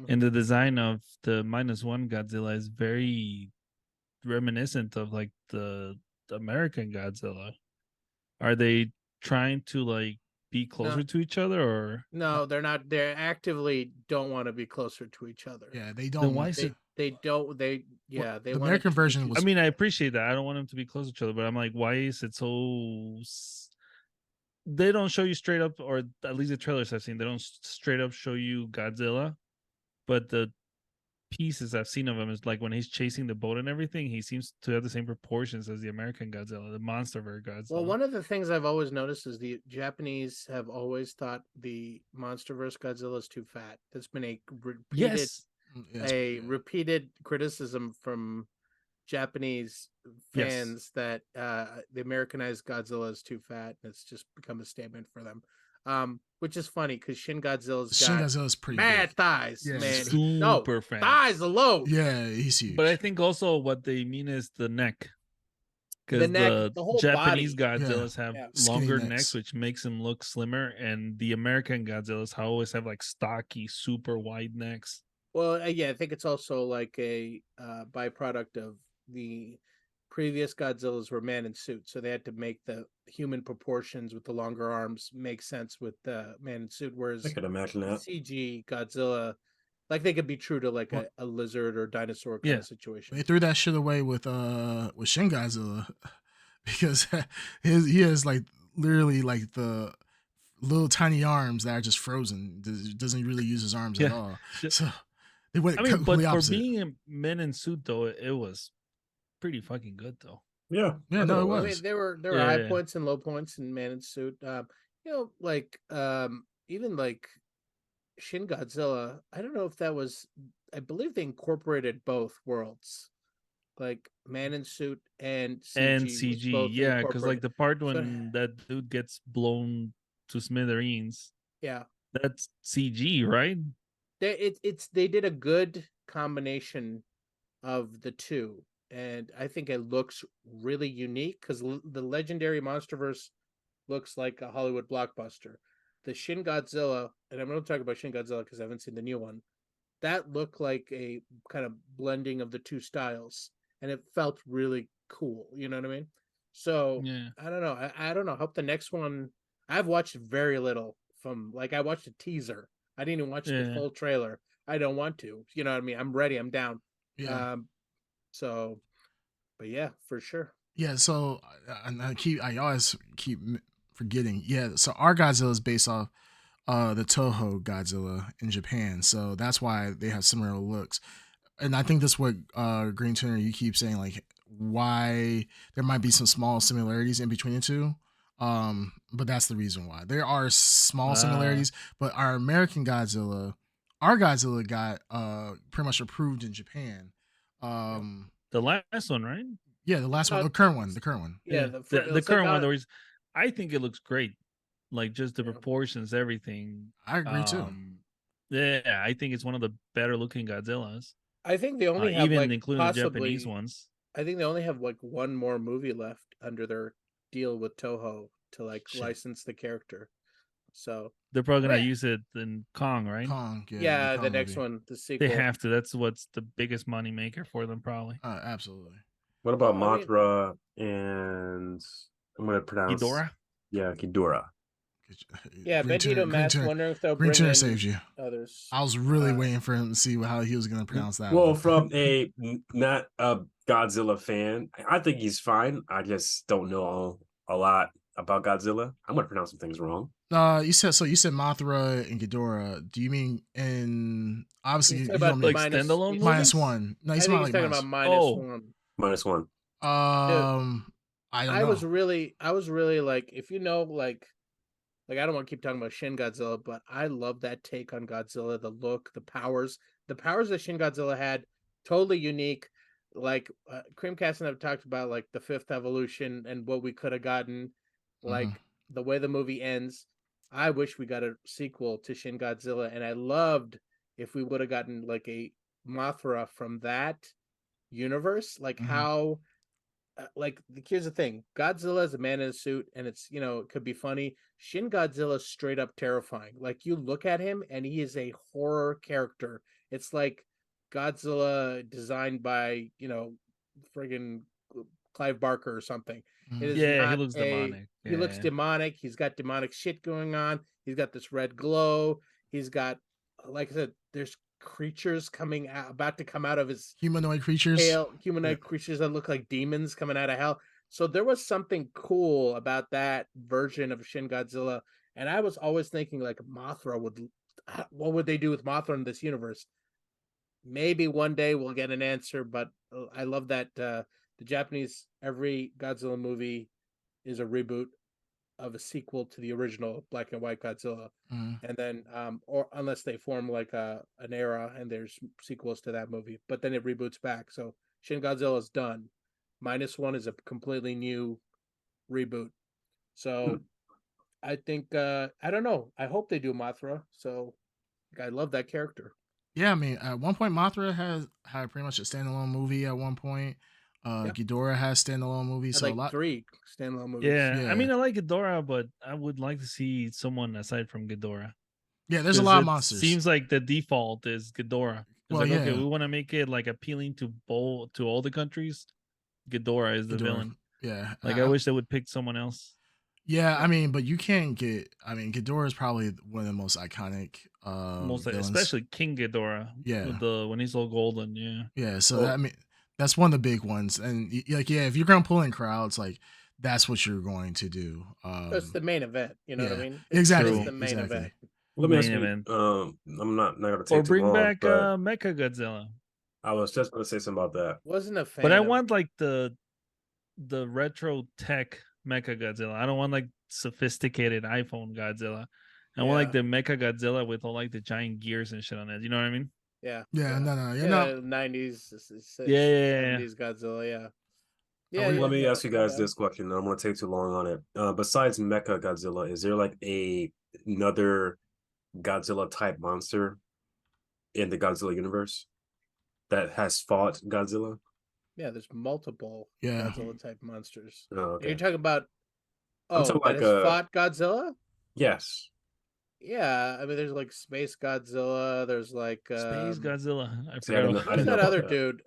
and the design of the -1 Godzilla is very reminiscent of like the American Godzilla. Are they trying to like be closer to each other, or no? They're not. They actively don't want to be closer to each other. Yeah, they don't. Then why is it? They don't. They yeah. They the want American version was. I mean, I appreciate that. I don't want them to be close to each other, but I'm like, why is it so? They don't show you straight up, or at least the trailers I've seen, they don't straight up show you Godzilla, but the pieces I've seen of him is like when he's chasing the boat and everything, he seems to have the same proportions as the American Godzilla, the MonsterVerse Godzilla. Well, one of the things I've always noticed is the Japanese have always thought the MonsterVerse Godzilla is too fat. That's been a repeated criticism from Japanese fans that the Americanized Godzilla is too fat, and it's just become a statement for them. Which is funny because Shin Godzilla's pretty mad big. Thighs, man. Super fat. Thighs alone. Yeah, he's huge. But I think also what they mean is the neck. Because the whole Japanese Godzillas have longer necks, which makes them look slimmer, and the American Godzillas always have like stocky, super wide necks. Well, yeah, I think it's also like a byproduct of the previous Godzillas were man in suit, so they had to make the human proportions with the longer arms make sense with the man in suit. Whereas I could imagine that CG Godzilla, like they could be true to like a lizard or dinosaur kind of situation. They threw that shit away with Shin Godzilla because he has like literally like the little tiny arms that are just frozen. Doesn't really use his arms at all. So they went. I mean, but for opposite. being a men in suit though, it was pretty fucking good though. Yeah, no, it was. I mean, there were high points and low points in man in suit. Like even like Shin Godzilla. I don't know if that was. I believe they incorporated both worlds, like man in suit and CG. Yeah, because like the part when that dude gets blown to smithereens. Yeah, that's CG, right? They did a good combination of the two. And I think it looks really unique because the legendary MonsterVerse looks like a Hollywood blockbuster. The Shin Godzilla, and I'm going to talk about Shin Godzilla because I haven't seen the new one, that looked like a kind of blending of the two styles, and it felt really cool. You know what I mean? So I don't know. I don't know. I hope the next one. I've watched very little from. Like I watched a teaser. I didn't even watch the full trailer. I don't want to. You know what I mean? I'm ready. I'm down. Yeah. So, but yeah, for sure. Yeah. So I always keep forgetting. Yeah. So our Godzilla is based off the Toho Godzilla in Japan. So that's why they have similar looks. and I think that's what Green Tuner, you keep saying, like, why there might be some small similarities in between the two. But that's the reason why. There are small similarities, but our our Godzilla got pretty much approved in Japan. The last one, right? Yeah, the last one, the current one. Yeah, the it's current like one. There was, I think it looks great, like just the Yeah. proportions, everything. I agree too. Yeah, I think it's one of the better looking Godzillas, I think they only have even like including the possibly. Japanese ones. I think they only have like one more movie left under their deal with Toho to like Shit. license the character. So They're probably gonna Yeah. use it in Kong, right? Kong, yeah, the Kong next movie. one, the sequel. They have to. That's what's the biggest money maker for them, probably. Absolutely. What about Well, I mean- Mothra and I'm gonna pronounce Ghidorah. Yeah, Ghidorah. Yeah, Green Bendito Tuner- Mass. Tuner- Wondering if they'll Green bring Tuner in saved you. others. I was really waiting for him to see how he was going to pronounce that. Well, one. from a not a Godzilla fan, I think he's fine. I just don't know a lot about Godzilla. I'm gonna pronounce some things wrong. You said Mothra and Ghidorah. Do you mean in obviously He's you talking don't about mean like standalone movies? -1? No, I he's think not he's like talking about -1. -1. -1. I don't I know. was really like, if you know, like I don't want to keep talking about Shin Godzilla, but I love that take on Godzilla, the look, the powers that Shin Godzilla had, totally unique. Like Creamcast and I've talked about like the fifth evolution and what we could have gotten, like the way the movie ends. I wish we got a sequel to Shin Godzilla, and I loved if we would have gotten like a Mothra from that universe, like how. Like here's the thing, Godzilla is a man in a suit, and it's, it could be funny. Shin Godzilla is straight up terrifying. Like you look at him and he is a horror character. It's like Godzilla designed by friggin' Clive Barker or something. It is Yeah, he not looks demonic. he looks Yeah. demonic. He's got demonic shit going on. He's got this red glow. He's got, like I said, there's creatures about to come out of his humanoid creatures. humanoid creatures that look like demons coming out of hell. So there was something cool about that version of Shin Godzilla, and I was always thinking like Mothra what would they do with Mothra in this universe? Maybe one day we'll get an answer, but I love that the Japanese, every Godzilla movie is a reboot of a sequel to the original black and white Godzilla. And then or unless they form like an era and there's sequels to that movie, but then it reboots back. So Shin Godzilla is done. -1 is a completely new reboot. So I think I don't know. I hope they do Mothra. So I love that character. Yeah, I mean, at one point Mothra had pretty much a standalone movie. At one point, Ghidorah has standalone movies. So like a lot. 3 standalone movies. Yeah, I mean, I like Ghidorah, but I would like to see someone aside from Ghidorah. Yeah, there's a lot of It monsters. Seems like the default is Ghidorah. It's Well, like, okay, yeah. we want to make it like appealing to all the countries. Ghidorah is the villain. Yeah, Like I wish they would pick someone else. Yeah, I mean, but you can't get. I mean, Ghidorah is probably one of the most iconic. Most villains. especially King Ghidorah. Yeah. With when he's all golden. Yeah. Yeah, so I mean, that's one of the big ones, and like, yeah, if you're gonna pull in crowds, like that's what you're going to do. That's the main event. You know what I mean? Exactly. It's the main event. Let me ask Main you, event. I'm not gonna take Or too bring long, back but Mecha Godzilla. I was just gonna say something about that. Wasn't a fan. But I want like the retro tech Mecha Godzilla. I don't want like sophisticated iPhone Godzilla. I want like the Mecha Godzilla with all like the giant gears and shit on it. You know what I mean? Yeah. Yeah, no, 90s, Yeah. 70s Godzilla, yeah. Let me ask you guys this question. I don't want to take too long on it. Besides Mecha Godzilla, is there like another Godzilla type monster in the Godzilla universe that has fought Godzilla? Yeah, there's multiple Godzilla type monsters. Oh, okay. You're talking about like fought Godzilla? Yes. Yeah, I mean, there's like Space Godzilla. There's like Space Godzilla. I See, I didn't forgot. know that about other that. dude.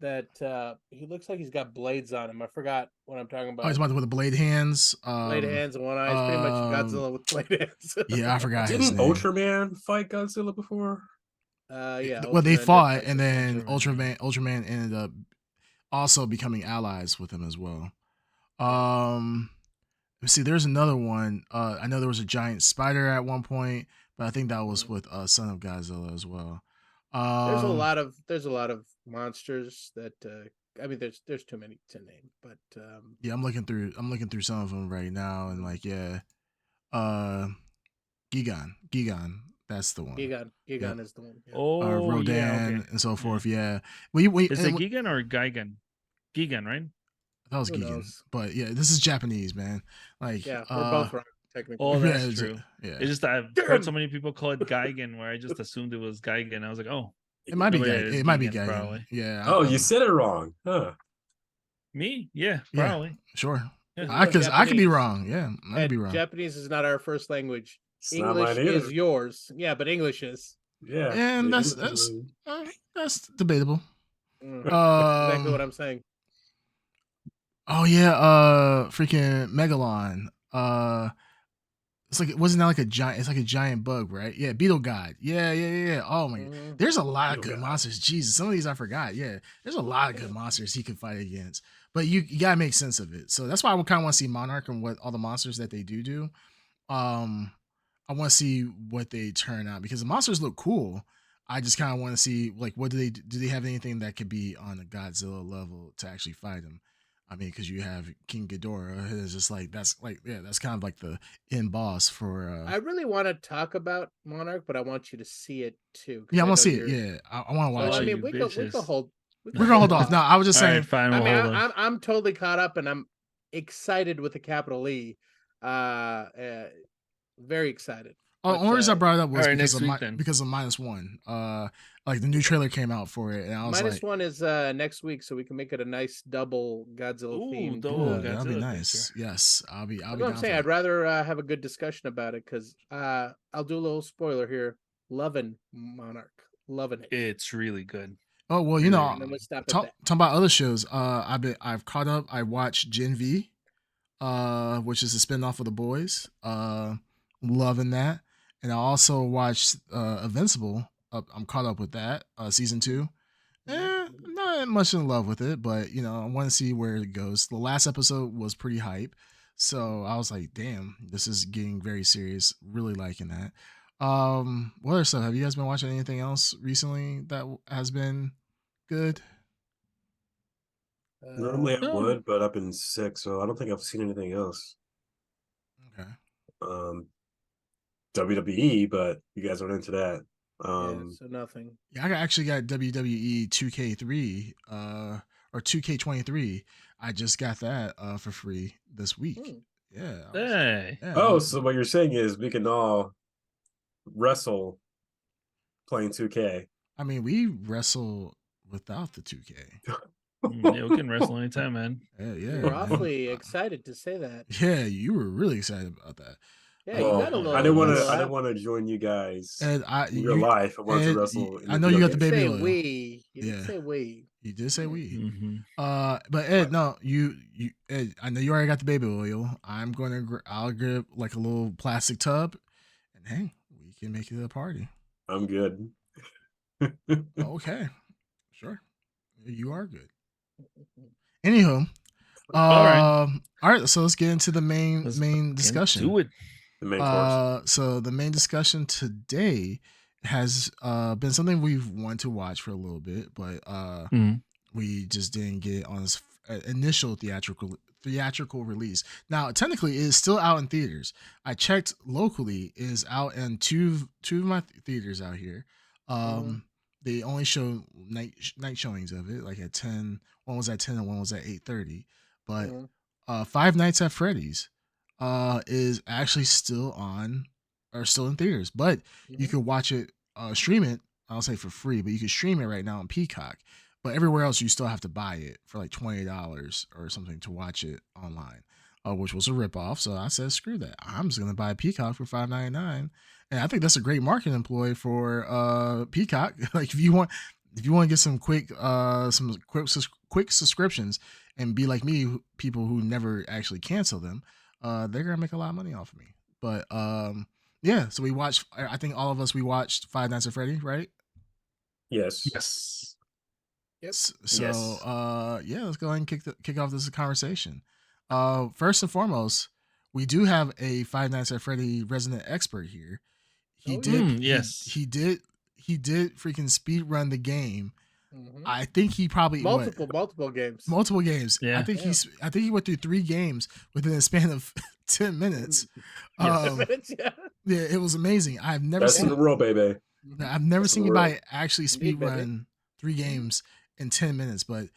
That he looks like he's got blades on him. I forgot what I'm talking about. Oh, he's about with the blade hands. Blade hands and one eye. It's pretty much Godzilla with blade hands. Yeah, I forgot his Didn't name. Ultraman fight Godzilla before? Yeah. Well, they Ultraman fought, did and then Ultraman. Ultraman ended up also becoming allies with him as well. Let's see, there's another one. I know there was a giant spider at one point, but I think that was with Son of Godzilla as well. There's a lot of monsters that I mean there's too many to name, but Yeah, I'm looking through some of them right now, and like uh, Gigan, that's the one. Gigan Yep. is the one. Yeah. Oh, Rodan yeah, okay. and so Yeah. forth. Yeah, we Is and it Gigan or Gigan? Gigan, right? that was Who Gigan, knows? but yeah, this is Japanese, man. Like, Yeah, we're both wrong technically. Oh, yeah, that's true. Yeah, It's just that I've heard so many people call it Gigan, where I just assumed it was Gigan. I was like, oh, it might be No, yeah, Gigan. it's It might be Gigan, Gigan. probably. Yeah. Oh, you said it wrong, huh? me? Yeah, Yeah. probably. Sure. Yeah. I could be Japanese. wrong. Yeah, I could be wrong. Japanese is not our first language. It's not English mine either. is yours. Yeah, but English is. Yeah, And the that's English that's debatable. Exactly what I'm saying. Oh yeah, freaking Megalon. It's like wasn't that like a giant? It's like a giant bug, right? Yeah, Beetle God. Yeah. Oh my, Mhm. there's a lot of Beetle good God. monsters. Jesus, some of these I forgot. Yeah, there's a lot of good monsters he could fight against, but you gotta make sense of it. So that's why I kind of want to see Monarch and what all the monsters that they do. I want to see what they turn out because the monsters look cool. I just kind of want to see like what do they have anything that could be on a Godzilla level to actually fight him. I mean, because you have King Ghidorah, it's just like that's kind of like the end boss for. I really want to talk about Monarch, but I want you to see it too. 'cause Yeah, I know want to see it. you're- Yeah, I want to watch So, I it. mean, you we could bitches. hold. We're gonna hold off. No, I was just All saying. right, fine. I We'll mean, hold on. I'm totally caught up, and I'm excited with the capital E. Very excited. The But, only reason I brought it up was alright, because next week then. because of -1. Like the new trailer came out for it, and I was like, -1 is next week, so we can make it a nice double Godzilla Ooh, theme. double "Ooh, Godzilla that'd be thing, nice." sure. Yes, I'll be That's down what I'm for saying. I'd that. rather have a good discussion about it because I'll do a little spoiler here. Loving Monarch, loving it. It's really good. Oh well, you Really, know, And then we'll stop at talking that. about other shows. I've caught up. I watched Gen V, which is a spinoff of The Boys. Loving that, and I also watched Invincible. I'm caught up with that season 2. Not much in love with it, but you know, I want to see where it goes. The last episode was pretty hype, so I was like, "Damn, this is getting very serious." Really liking that. What other stuff? Have you guys been watching anything else recently that has been good? Normally I No. would, but I've been sick, so I don't think I've seen anything else. Okay. WWE, but you guys aren't into that. So nothing. Yeah, I actually got WWE 2K3 or 2K23. I just got that for free this week. Yeah. Hey. Yeah. Oh, so what you're saying is we can all wrestle playing 2K. I mean, we wrestle without the 2K. Yeah, we can wrestle anytime, man. Yeah, You were man. awfully excited to say that. Yeah, you were really excited about that. Yeah, Well, you got a little. I didn't want you to. got a I little didn't want to join you guys And in real life. I wanted to wrestle. In I know you got the You baby say oil. we. You Yeah. did say we. You did say we. Mm-hmm. But Ed, no, you Ed, I know you already got the baby oil. I'll grab like a little plastic tub, and hey, we can make it a party. I'm good. Okay, sure, you are good. Anywho, All right. So let's get into the main discussion. Do it. The main course. So the main discussion today has been something we've wanted to watch for a little bit, but we just didn't get on its initial theatrical release. Now, technically, it is still out in theaters. I checked locally; it is out in two of my theaters out here. They only show night showings of it, like at 10. One was at 10 and one was at 8:30. But Five Nights at Freddy's is actually still in theaters, but you could watch it, stream it. I'll say for free, but you can stream it right now on Peacock. But everywhere else, you still have to buy it for like $20 or something to watch it online, which was a ripoff. So I said, screw that. I'm just gonna buy Peacock for $5.99, and I think that's a great marketing employ for Peacock. Like if you want to get some quick subscriptions and be like me, people who never actually cancel them, they're gonna make a lot of money off of me. But yeah, so we watched. I think all of us watched Five Nights at Freddy, right? Yes. Yes. Yep. So Yes. yeah, let's go ahead and kick off this conversation. First and foremost, we do have a Five Nights at Freddy resident expert here. He Oh, did. yes. He did he did freaking speed run the game. Mhm. I think he probably multiple games. multiple games. Yeah. I think he went through 3 games within a span of 10 minutes. Yeah. Yeah. Yeah, it was amazing. I've never Best in the seen world, baby. I've never Best in seen the world. anybody actually speed baby. run 3 games in 10 minutes. But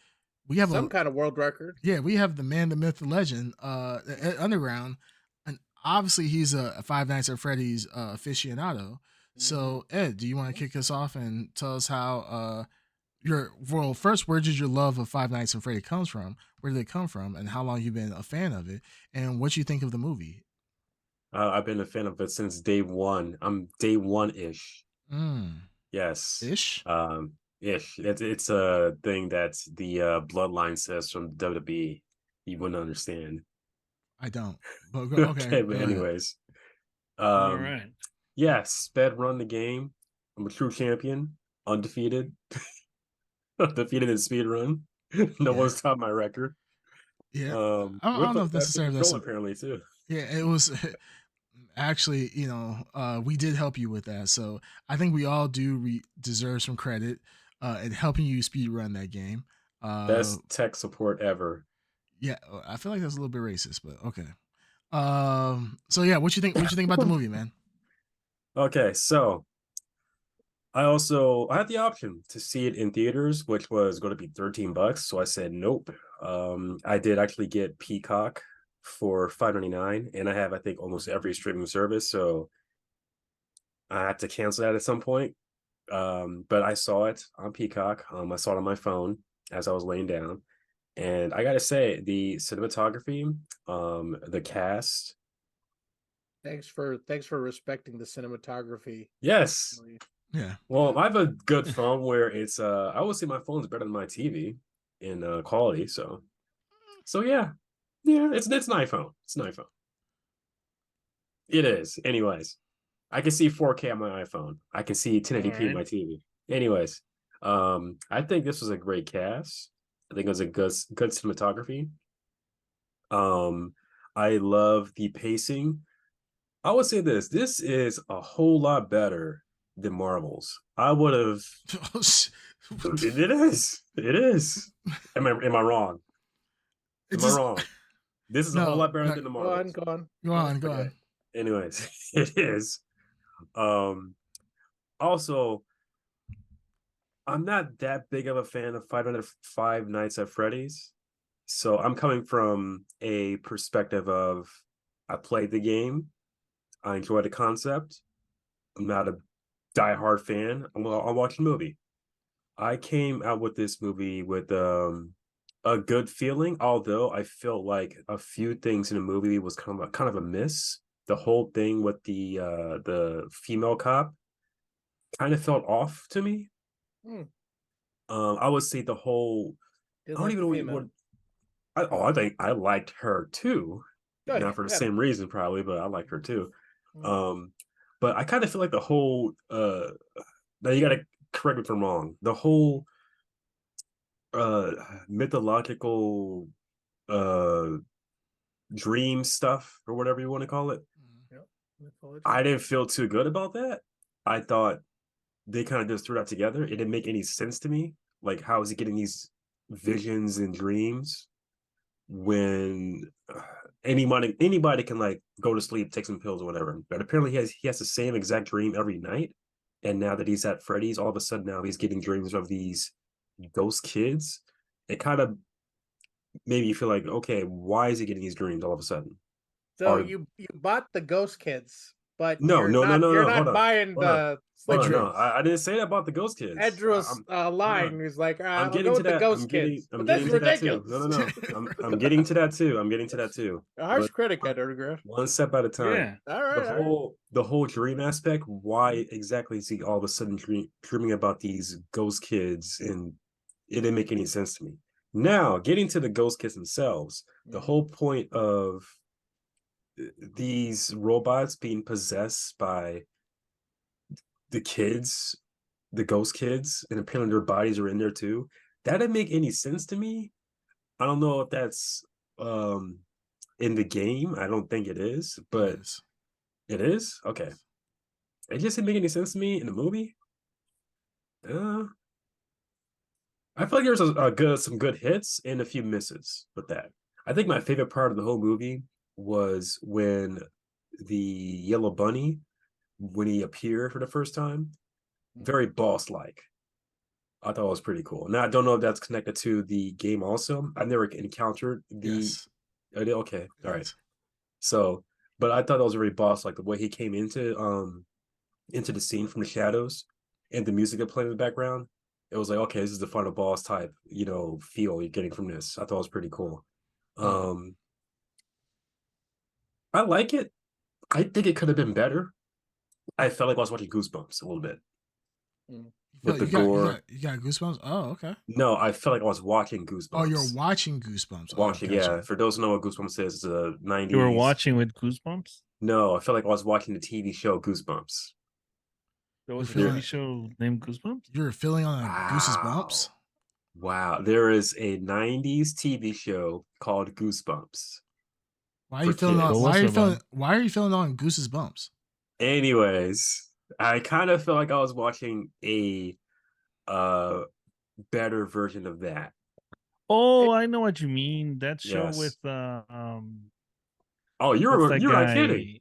we have Some kind of world record. we have the man, the myth, the legend, Ed Underground, and obviously he's a Five Nights at Freddy's aficionado. So Ed, do you want to kick us off and tell us how first, where did your love of Five Nights at Freddy comes from? Where did it come from, and how long you've been a fan of it, and what you think of the movie? I've been a fan of it since day one. I'm day one-ish. Yes. Ish. Ish. It's a thing that the bloodline says from WWE. You wouldn't understand. I don't. But okay. But anyways. All right. Yeah, sped run the game. I'm a true champion, undefeated. Undefeated in speed run. No one's topped my record. Yeah. I don't know if necessarily that's apparently too. Yeah, it was actually, we did help you with that. So I think we all do deserve some credit in helping you speed run that game. Best tech support ever. Yeah, I feel like that's a little bit racist, but okay. So yeah, what you think about the movie, man? Okay, so I had the option to see it in theaters, which was going to be $13. So I said nope. I did actually get Peacock for $5.99, and I have, I think, almost every streaming service. So I had to cancel that at some point. But I saw it on Peacock. I saw it on my phone as I was laying down, and I gotta say, the cinematography, the cast. Thanks for respecting the cinematography. Yes. Yeah. Well, I have a good phone where it's I would say my phone's better than my TV in quality. So yeah. It's an iPhone. It's an iPhone. It is. Anyways, I can see 4K on my iPhone. I can see 1080p on my TV. Anyways, I think this was a great cast. I think it was a good cinematography. I love the pacing. I would say this is a whole lot better than Marvel's. I would have. It is. Am I wrong? Am I wrong? This is a whole lot better than the Marvels. Go on. Anyways, it is. Also, I'm not that big of a fan of Five Nights at Freddy's. So I'm coming from a perspective of I played the game. I enjoy the concept. I'm not a diehard fan. I'll watch the movie. I came out with this movie with a good feeling, although I felt like a few things in the movie was kind of a miss. The whole thing with the female cop kind of felt off to me. I would say the whole. I don't even know what. I think I liked her too. Not for the same reason, probably, but I liked her too. But I kind of feel like the whole. Now you got to correct me if I'm wrong. The whole mythological dream stuff or whatever you want to call it. I didn't feel too good about that. I thought they kind of just threw that together. It didn't make any sense to me. Like, how is he getting these visions and dreams when anybody can like go to sleep, take some pills or whatever? But apparently he has the same exact dream every night. And now that he's at Freddy's, all of a sudden now he's getting dreams of these ghost kids. It kind of made me feel like, okay, why is he getting these dreams all of a sudden? So you bought the ghost kids, but no, you're not buying the no, I didn't say that about the ghost kids. Ed Drew's line was like, I'm getting to that. Ghost kids. I'm getting to that too. No. I'm getting to that too. A harsh critic, Ed Underground. One step at a time. Yeah. All right. The whole dream aspect. Why exactly is he all of a sudden dreaming about these ghost kids? And it didn't make any sense to me. Now, getting to the ghost kids themselves, the whole point of these robots being possessed by the kids, the ghost kids, and apparently their bodies are in there too. That didn't make any sense to me. I don't know if that's in the game. I don't think it is, but it is? Okay. It just didn't make any sense to me in the movie. I feel like there's some good hits and a few misses with that. I think my favorite part of the whole movie was when the Yellow Bunny, when he appeared for the first time, very boss-like. I thought it was pretty cool. Now I don't know if that's connected to the game also. I've never encountered the. Yes. Okay, all right. Yes. So, but I thought it was very boss-like the way he came into the scene from the shadows and the music that played in the background. It was like, okay, this is the final boss type, feel you're getting from this. I thought it was pretty cool. I like it. I think it could have been better. I felt like I was watching Goosebumps a little bit with the gore. You got Goosebumps? Oh, okay. No, I felt like I was watching Goosebumps. Oh, you're watching Goosebumps. Watching, oh, gotcha. yeah. For those who know what Goosebumps is, it's a 90s. You were watching with Goosebumps? No, I felt like I was watching the TV show Goosebumps. There was a feeling- TV show named Goosebumps? You were feeling on Goose's bumps? Wow. There is a 90s TV show called Goosebumps. Why are you For feeling kids. on? What was it about? Why are you feeling on Goose's bumps? Anyways, I kind of felt like I was watching a better version of that. Oh, I know what you mean. That show Yes. with Oh, you're what's that not guy kidding.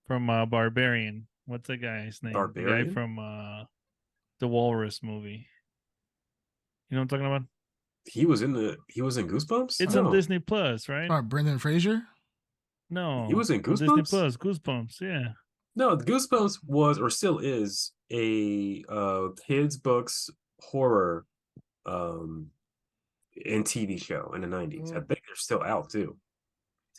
from Barbarian. What's the guy's name? The Barbarian? guy from the Walrus movie. You know what I'm talking about? He was in Goosebumps? It's No. on Disney Plus, right? Brendan Fraser? No. He was in on Disney Goosebumps? Plus, Goosebumps, yeah. No, the Goosebumps was or still is a kids books horror and TV show in the 90s. I think they're still out too.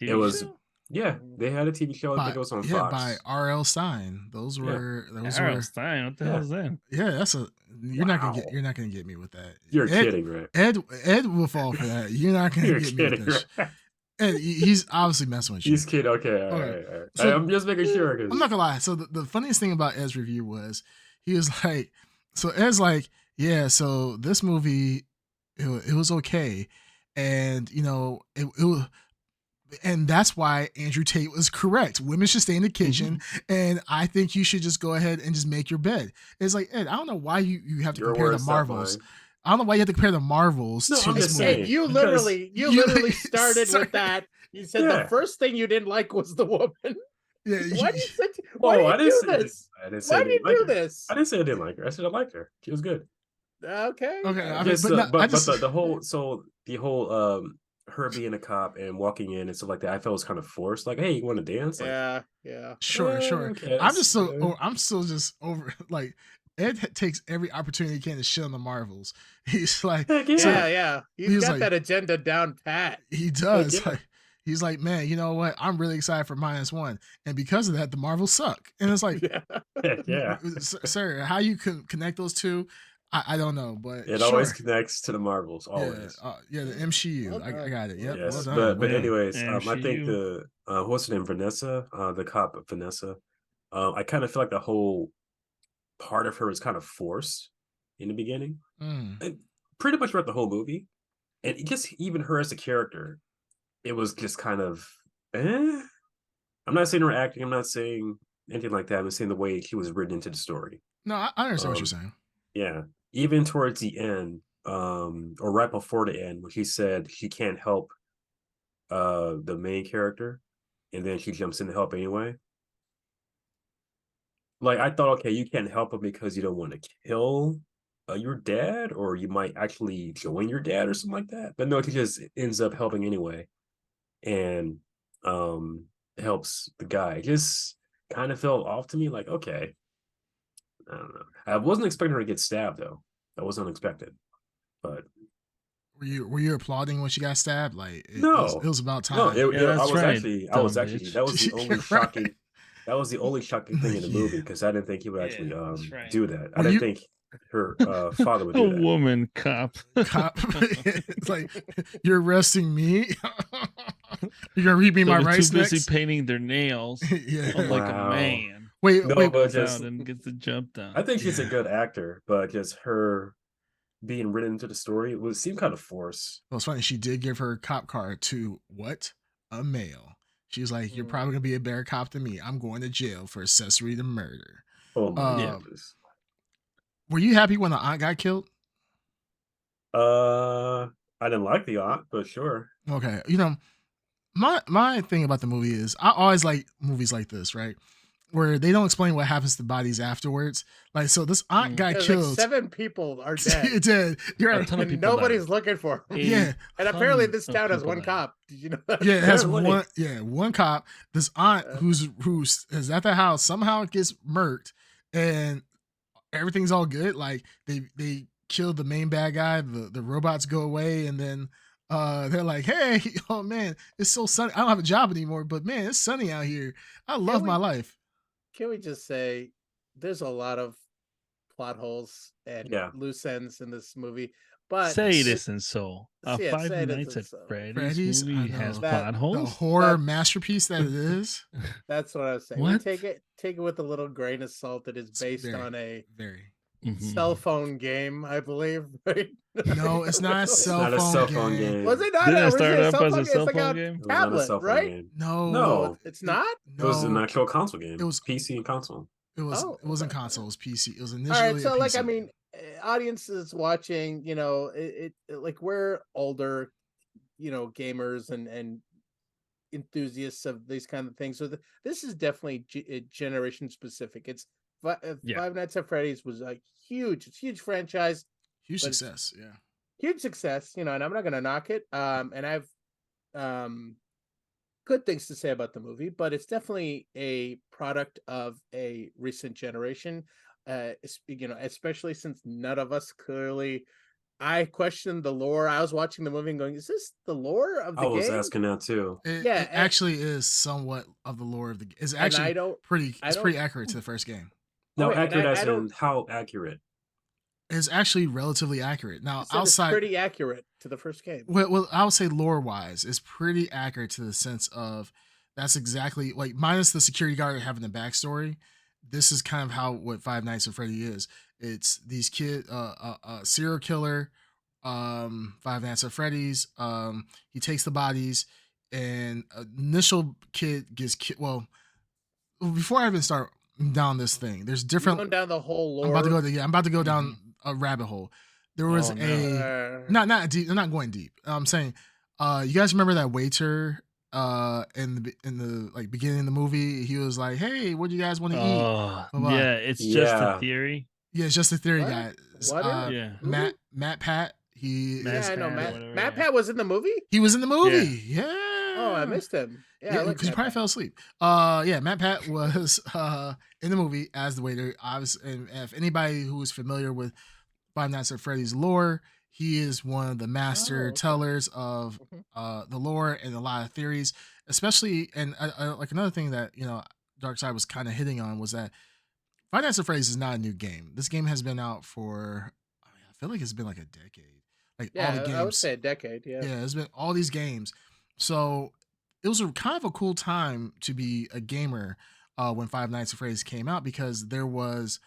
TV was show? Yeah, they had a TV show. I think it was on Fox. by R.L. Stein. Those were Harold Stein, what the hell is that? Yeah, that's you're not gonna Wow. you're not gonna get me with that. You're kidding, right? Ed will fall for that. You're not gonna You're get me with kidding, this. right? Ed, he's obviously messing with you. He's kidding. Okay, all Okay. right. So- I'm just making sure. I'm not gonna lie. So the funniest thing about Ed's review was he was like, so Ed's like, yeah, so this movie, it was okay, and it was. And that's why Andrew Tate was correct. Women should stay in the kitchen, and I think you should just go ahead and just make your bed. It's like, Ed, I don't know why you have to compare the Marvels. I don't know why you have to compare the Marvels No, to I'm this just movie. saying. Hey, you because literally started Sorry. with that. You said Yeah. the first thing you didn't like was the woman. Yeah, Why do you say? Oh, Why I do didn't you say do this? I didn't say Why I do you didn't like do her. this? I didn't say I didn't like her. I said I liked her. She was good. Okay. Okay, I mean, Just, but no, I just- the whole her being a cop and walking in and stuff like that, I felt was kind of forced. Like, hey, you want to dance? Like, Yeah. Sure. okay, I'm just that's- I'm still just over like Ed takes every opportunity he can to shit on the Marvels. He's like, Heck yeah. so- Yeah. He's He's got like- that agenda down pat. he does. yeah. Like, he's like, man, you know what? I'm really excited for -1, and because of that, the Marvels suck. And it's like, Yeah. Heck yeah. sir, how you can connect those two? I don't know, but It sure. always connects to the Marvels. Always. Yeah, the MCU. Well I done. got it. Yep. Yes, well done. but Yeah. anyways, I think MCU. the what's her name, Vanessa, the cop Vanessa. I kind of feel like the whole part of her is kind of forced in the beginning, and pretty much throughout the whole movie, and just even her as a character, it was just kind of. I'm not saying her acting. I'm not saying anything like that. I'm saying the way she was written into the story. No, I understand what you're saying. Yeah, even towards the end, or right before the end, when she said she can't help the main character, and then she jumps in to help anyway. Like, I thought, okay, you can't help him because you don't want to kill your dad, or you might actually join your dad or something like that. But no, she just ends up helping anyway, and helps the guy. It just kind of felt off to me. Like, okay, I don't know. I wasn't expecting her to get stabbed though. That was unexpected. But Were you applauding when she got stabbed? Like, No. it was about no, time. Yeah, that's right, I was dumb actually bitch. that was the only You're right. shocking. That was the only shocking thing in the Yeah. movie because I didn't think he would Yeah, actually that's right. do that. I Were didn't you- think her father would A do that. woman cop. Cop. It's like, you're arresting me. You're gonna read me my They're rights too busy next. painting their nails. Yeah. I'm like Wow. a man. Wait, No, wait. but Goes just out and gets the jump done. I think she's a Yeah. good actor, but just her being written into the story would seem kind of forced. Well, it's funny. She did give her cop card to what? A male. She's like, you're probably gonna be a better cop than me. I'm going to jail for accessory to murder. Oh my Yeah. goodness. Were you happy when the aunt got killed? I didn't like the aunt, but sure. Okay, you know, my thing about the movie is I always like movies like this, right? Where they don't explain what happens to bodies afterwards. Like, so this aunt got There's killed. like 7 people are dead. It did. You're A right. ton of And people nobody's died. looking for him. Yeah. And apparently ton this of town has people one died. cop. Did you know that? Yeah, it has Really? one cop. This aunt who's is at the house somehow gets murked, and everything's all good. Like they killed the main bad guy. The robots go away, and then they're like, "Hey, oh man, it's so sunny. I don't have a job anymore, but man, it's sunny out here. I love my life." Can we just say there's a lot of plot holes and Yeah. loose ends in this movie? But Say it isn't so. Yeah, Five say it Nights isn't at so. Freddy's Freddy's, I movie know. has That- plot The holes. horror That- masterpiece that it is. that's what I was saying. We What? take it with a little grain of salt. It is It's based very, on a very. Mhm. cell phone game, I believe. Right? No, it's not a It's cell not a phone cell phone game. game. Was it not Didn't it originally start up as a game? cell It's like phone game? It was not a tablet, cell phone right? game. No, No. It's not. It was an no. actual console game. It was- PC and console. It was. Oh, It wasn't okay. console. It was PC. It was All initially. right, so a like PC. I mean, audiences watching, you know, it like we're older, you know, gamers and enthusiasts of these kind of things. So this is definitely generation specific. It's Yeah. Five Nights at Freddy's was a huge franchise, Huge but it's- success. Yeah. huge success, you know, and I'm not gonna knock it. And I've good things to say about the movie, but it's definitely a product of a recent generation. You know, especially since none of us clearly. I questioned the lore. I was watching the movie and going, "Is this the lore of the I was game?" asking that too. It, Yeah, it and- actually is somewhat of the lore of the. It's And I actually don't. pretty. I It's don't- pretty accurate to the first game. No, wait, and accurate I as don't- in how accurate? It's actually relatively accurate. Now, It said it's outside, pretty accurate to the first game. well, I would say lore wise, it's pretty accurate to the sense of that's exactly like minus the security guard having the backstory. This is kind of how what Five Nights at Freddy is. It's these kid, serial killer, Five Nights at Freddy's. He takes the bodies, and initial kid gets well. Before I even start down this thing, there's You're different. going down the whole lore. I'm about to go. I'm about to go down a rabbit hole. There was Oh, no. a not deep. I'm not going deep. I'm saying, you guys remember that waiter in the like beginning of the movie? He was like, "Hey, what do you guys want to eat?" Oh, Bye-bye. yeah, it's just Yeah. a theory. Yeah, it's just a theory, What? guys. What? Yeah. Matt Pat. He Matt is, Yeah, I know. Pat or Matt, whatever, Matt yeah. Pat was in the movie. he was in the movie. Yeah. Oh, I missed him. Yeah, I Yeah, like because you Matt probably Pat. fell asleep. Yeah, Matt Pat was in the movie as the waiter. Obviously, and if anybody who is familiar with Five Nights at Freddy's lore, he is one of the master okay. tellers of Mhm. the lore and a lot of theories, especially and like another thing that Darkseid was kind of hitting on was that Five Nights at Freddy's is not a new game. This game has been out for I feel like it's been like a decade. Like all Yeah, the games. I would say a decade. Yeah. Yeah, it's been all these games. So it was a kind of a cool time to be a gamer when Five Nights at Freddy's came out because there was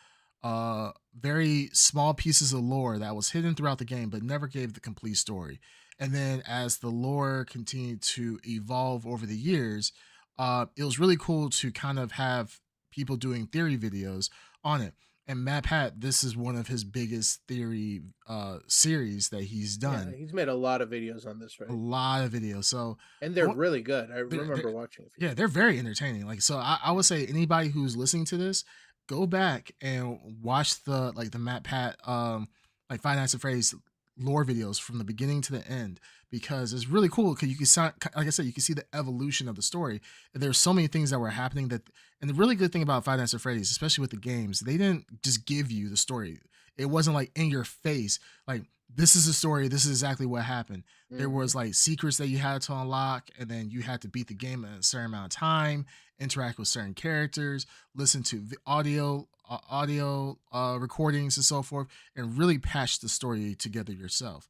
very small pieces of lore that was hidden throughout the game but never gave the complete story. And then as the lore continued to evolve over the years, it was really cool to kind of have people doing theory videos on it. And Matt Pat, this is one of his biggest theory series that he's done. Yeah, he's made a lot of videos on this, right? A lot of videos. So And they're Well, really good. I they're- remember watching. A few. yeah, they're very entertaining. Like, so I would say anybody who's listening to this, go back and watch the Matt Pat like Five Nights at Freddy's lore videos from the beginning to the end because it's really cool because you can like I said, you can see the evolution of the story. And there's so many things that were happening and the really good thing about Five Nights at Freddy's, especially with the games, they didn't just give you the story. It wasn't like in your face, like this is the story, this is exactly what happened. There Mhm. was like secrets that you had to unlock, and then you had to beat the game in a certain amount of time, interact with certain characters, listen to audio recordings and so forth, and really patch the story together yourself.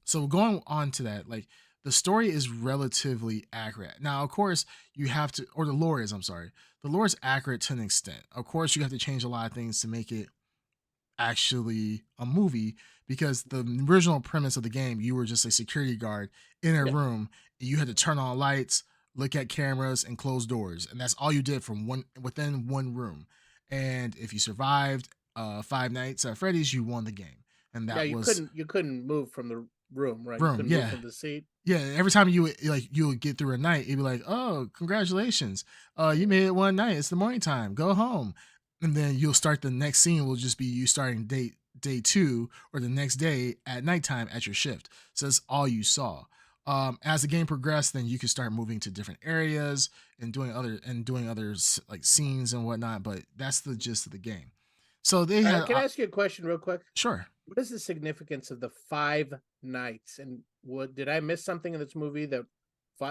So going on to that, like the story is relatively accurate. Now, of course, you have to, or the lore is, I'm sorry, the lore is accurate to an extent. Of course, you have to change a lot of things to make it actually a movie because the original premise of the game, you were just a security guard in a Yeah. room and you had to turn on lights, look at cameras, and close doors, and that's all you did from within one room. And if you survived Five Nights at Freddy's, you won the game, and that you was couldn't move from the room, right? You room. couldn't move from the seat. Yeah, every time you would get through a night, it'd be like, "Oh, congratulations! You made it one night. It's the morning time. Go home." And then you'll start the next scene will just be you starting day 2 or the next day at nighttime at your shift. So that's all you saw. As the game progressed, then you could start moving to different areas and doing other like scenes and whatnot. But that's the gist of the game. So they had. Can I ask you a question real quick? Sure. What is the significance of the 5 nights? And what did I miss something in this movie that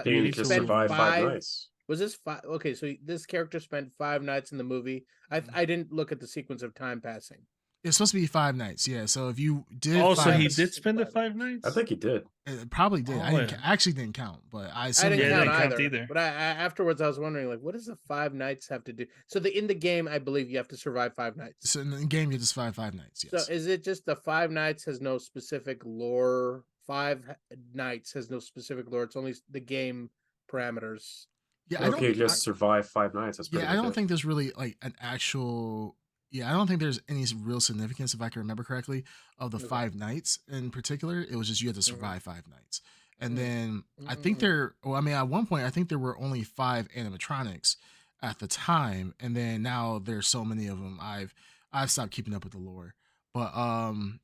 You need to survive 5 nights. Was this 5? Okay, so this character spent 5 nights in the movie. I didn't look at the sequence of time passing. It's supposed to be 5 nights, yeah. So if you did, so he did spend the 5 nights. I think he did. It probably did. I actually didn't count, but I didn't count either. But I afterwards I was wondering, like, what does the 5 nights have to do? So in the game, I believe you have to survive 5 nights. So in the game, you just survive 5 nights. Yes. So is it just the 5 nights has no specific lore? 5 nights has no specific lore. It's only the game parameters. Yeah, okay, just survive 5 nights. That's I don't think there's really like an actual. Yeah, I don't think there's any real significance, if I can remember correctly, of the 5 nights in particular. It was just you had to survive 5 nights. And then I think at one point, I think there were only 5 animatronics at the time. And then now there's so many of them, I've stopped keeping up with the lore. But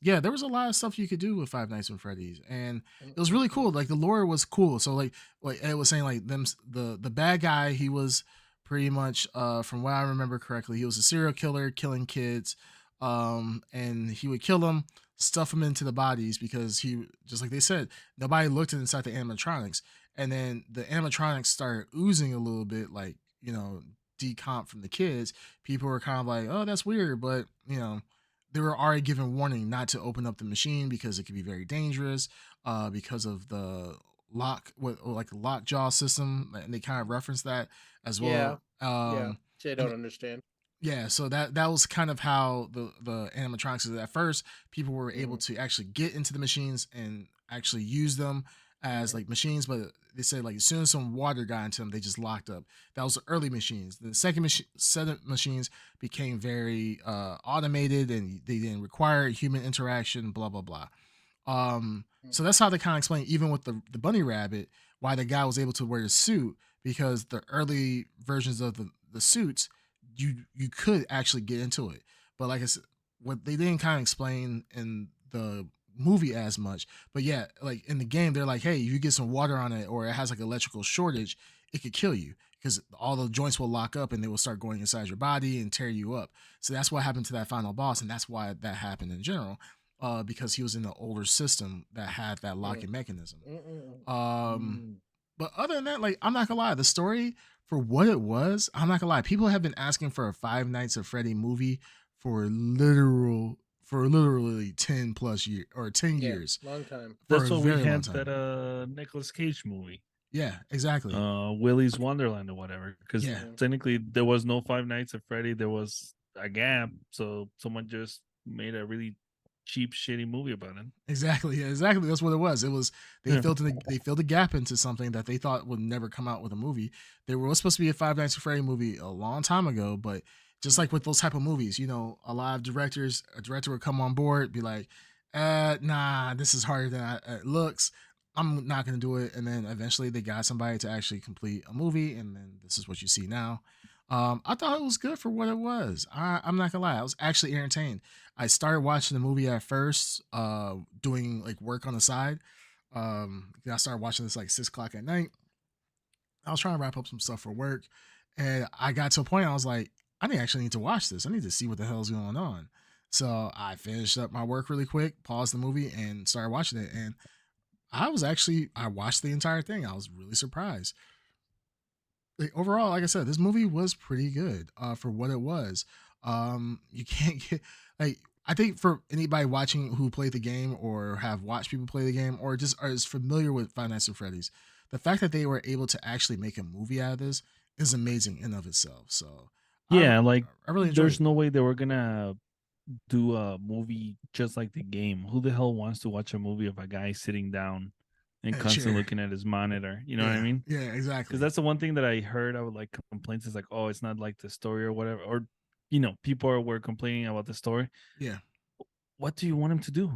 yeah, there was a lot of stuff you could do with Five Nights at Freddy's. And it was really cool. Like the lore was cool. So like Ed was saying, like the bad guy, he was pretty much from what I remember correctly, he was a serial killer killing kids, and he would kill them, stuff them into the bodies because he, just like they said, nobody looked inside the animatronics, and then the animatronics started oozing a little bit, like, you know, decomp from the kids. People were kind of like, oh, that's weird, but you know, they were already given warning not to open up the machine because it could be very dangerous, because of the lockjaw system, and they kind of referenced that as well. Which I don't understand. Yeah, so that was kind of how the animatronics is. At first, people were able to actually get into the machines and actually use them as like machines, but they said like as soon as some water got into them, they just locked up. That was the early machines. The second set of machines became very automated, and they didn't require human interaction. Blah blah blah. So that's how they kind of explain, even with the bunny rabbit, why the guy was able to wear the suit, because the early versions of the suits, you could actually get into it. But like I said, what they didn't kind of explain in the movie as much. But yeah, like in the game, they're like, hey, if you get some water on it or it has like electrical shortage, it could kill you because all the joints will lock up and they will start going inside your body and tear you up. So that's what happened to that final boss, and that's why that happened in general. Because he was in the older system that had that locking mechanism. But other than that, like, I'm not gonna lie, the story for what it was, I'm not gonna lie, people have been asking for a Five Nights at Freddy movie for literally 10 plus years or 10 years. Long time. That's what we had that Nicolas Cage movie. Yeah, exactly. Willy's Wonderland or whatever. Because technically there was no Five Nights at Freddy, there was a gap, so someone just made a really cheap, shitty movie about it. Exactly. That's what it was. It was they filled a gap into something that they thought would never come out with a movie. There was supposed to be a Five Nights at Freddy movie a long time ago, but just like with those type of movies, you know, a lot of a director would come on board, be like, nah, this is harder than it looks. I'm not gonna do it. And then eventually they got somebody to actually complete a movie, and then this is what you see now. I thought it was good for what it was. I'm not gonna lie, I was actually entertained. I started watching the movie at first, doing like work on the side. I started watching this like 6:00 at night. I was trying to wrap up some stuff for work, and I got to a point I was like, I actually need to watch this. I need to see what the hell's going on. So I finished up my work really quick, paused the movie, and started watching it. And I watched the entire thing. I was really surprised. Like, overall, like I said, this movie was pretty good for what it was. You can't get, like, I think for anybody watching who played the game or have watched people play the game or just are as familiar with Five Nights at Freddy's, the fact that they were able to actually make a movie out of this is amazing in of itself. So yeah, I really enjoyed there's it. no way they were gonna do a movie just like the game. Who the hell wants to watch a movie of a guy sitting down and constantly looking at his monitor? You know what I mean? Yeah, exactly. Because that's the one thing that I heard. I would like complaints is like, oh, it's not like the story or whatever. Or people were complaining about the story. Yeah. What do you want them to do?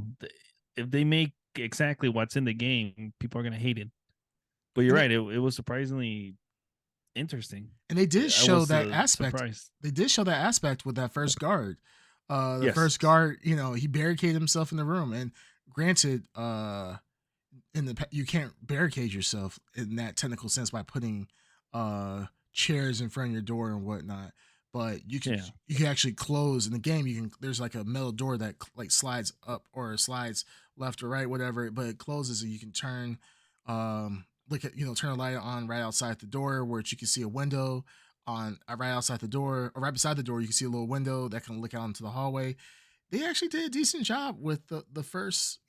If they make exactly what's in the game, people are gonna hate it. But you're right; it was surprisingly interesting. And they did I show was, that aspect. surprised. They did show that aspect with that first guard. The Yes. first guard, he barricaded himself in the room. And granted, you can't barricade yourself in that technical sense by putting chairs in front of your door and whatnot. But you can actually close in the game. There's like a metal door that like slides up or slides left or right, whatever. But it closes and you can turn turn a light on right outside the door, where you can see a window on right outside the door, or right beside the door. You can see a little window that can look out into the hallway. They actually did a decent job with the first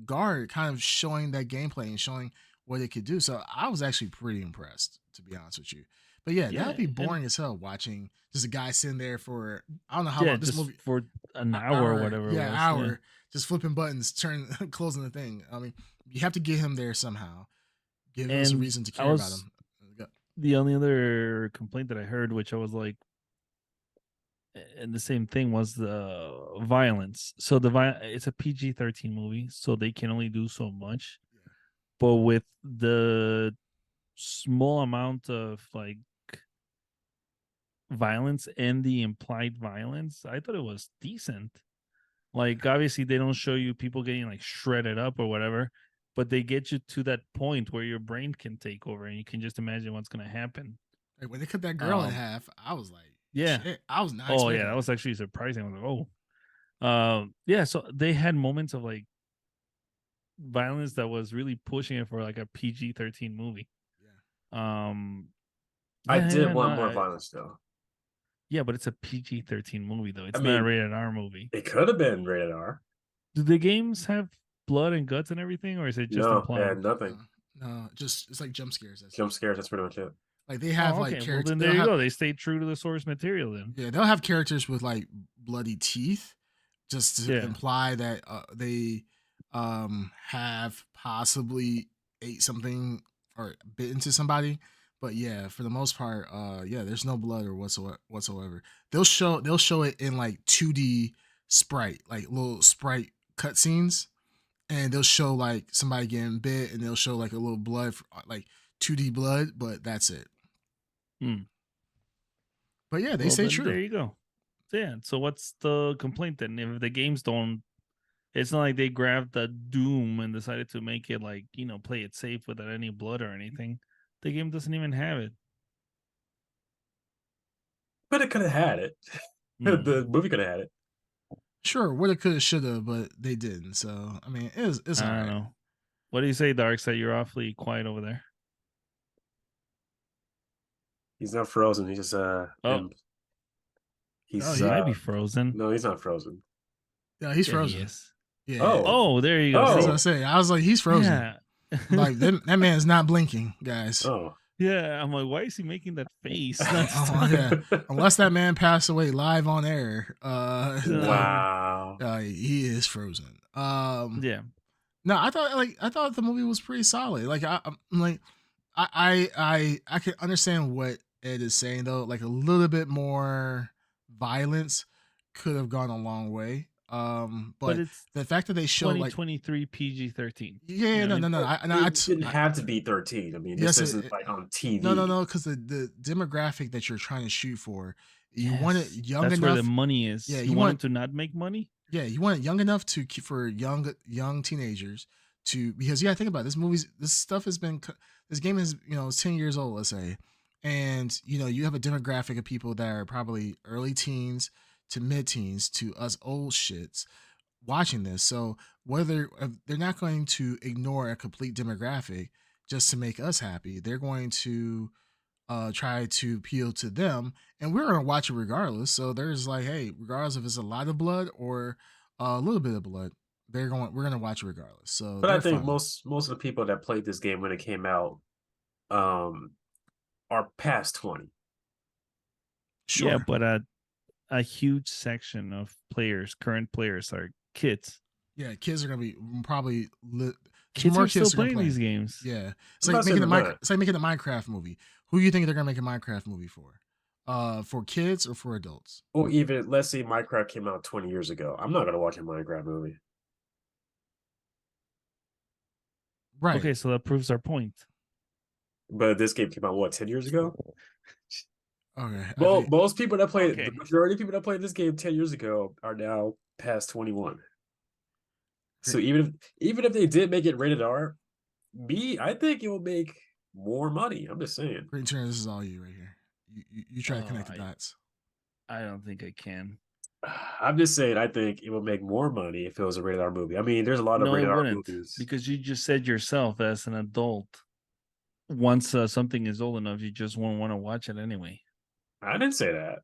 guard, kind of showing that gameplay and showing what it could do. So I was actually pretty impressed, to be honest with you. But yeah, that would be boring as hell watching just a guy sitting there for I don't know how long this movie for an hour or whatever. Yeah, an hour, just flipping buttons, closing the thing. I mean, you have to get him there somehow. Give us a reason to care about him. The only other complaint that I heard, which I was like, and the same thing, was the violence. So it's a PG-13 movie, so they can only do so much. Yeah. But with the small amount of like violence and the implied violence, I thought it was decent. Like, obviously they don't show you people getting like shredded up or whatever, but they get you to that point where your brain can take over and you can just imagine what's going to happen. Like when they cut that girl in half, I was like, yeah, shit, I was not. Oh yeah, that was actually surprising. I was like, yeah. So they had moments of like violence that was really pushing it for like a PG-13 movie. Yeah. I did want more violence though. Yeah, but it's a PG-13 movie though. It's not a rated R movie. It could have been rated R. Do the games have blood and guts and everything, or is it just implied? Nothing. No, just it's like jump scares. Jump scares. That's pretty much it. Like they have like characters. Well, then there you go. They stayed true to the source material. Then they'll have characters with like bloody teeth, just to imply that they have possibly ate something or bit into somebody. But yeah, for the most part, there's no blood or whatsoever. They'll show it in like 2D sprite, like little sprite cutscenes. And they'll show like somebody getting bit, and they'll show like a little blood, like 2D blood, but that's it. But yeah, they say true. There you go. Yeah. So what's the complaint then? If the games don't, it's not like they grabbed the Doom and decided to make it like play it safe without any blood or anything. The game doesn't even have it. But it could have had it. The movie could have had it. Sure, woulda, coulda, shoulda, but they didn't. So I mean, it's all right. I don't know. What do you say, Darkside? You're awfully quiet over there. He's not frozen. He's just he might be frozen. No, he's not frozen. Yeah, he's frozen. He is. Yeah. Oh, there you go. That's what I say. I was like, he's frozen. Yeah. Like that man's not blinking, guys. Oh. Yeah, I'm like, why is he making that face? Unless that man passed away live on air. Wow. He is frozen. Yeah. No, I thought the movie was pretty solid. Like I can understand what Ed is saying though. Like a little bit more violence could have gone a long way. But it's the fact that they show 2023 PG-13. Yeah, no. It didn't have to be 13. I mean, this isn't like on TV. No, because the demographic that you're trying to shoot for, you want it young enough. That's where the money is. Yeah, you want it to not make money. Yeah, you want it young enough for young teenagers because think about it, this game is 10 years old, let's say, and you have a demographic of people that are probably early teens to mid-teens to us old shits watching this. So whether they're not going to ignore a complete demographic just to make us happy, they're going to try to appeal to them, and we're going to watch it regardless. So there's like, hey, regardless if it's a lot of blood or a little bit of blood, we're going to watch it regardless. So, but I think most of the people that played this game when it came out are past 20. Sure. Yeah, but a huge section of current players are kids. Yeah, kids are gonna be probably kids are still playing these games. Yeah, it's like making the Minecraft movie. Who do you think they're gonna make a Minecraft movie for? for kids or for adults? Or even let's say Minecraft came out 20 years ago. I'm not gonna watch a Minecraft movie. Right. Okay, so that proves our point. But this game came out what 10 years ago? Okay. Well, most people that played Okay. the majority of people that played this game 10 years ago are now past 21. So even if they did make it rated R, I think it will make more money. I'm just saying. Green Turner, this is all you right here. You try to connect the dots. I don't think I can. I'm just saying, I think it would make more money if it was a rated R movie. I mean, there's a lot of No, it rated R wouldn't, movies. because you just said yourself, as an adult, once something is old enough, you just won't want to watch it anyway. I didn't say that.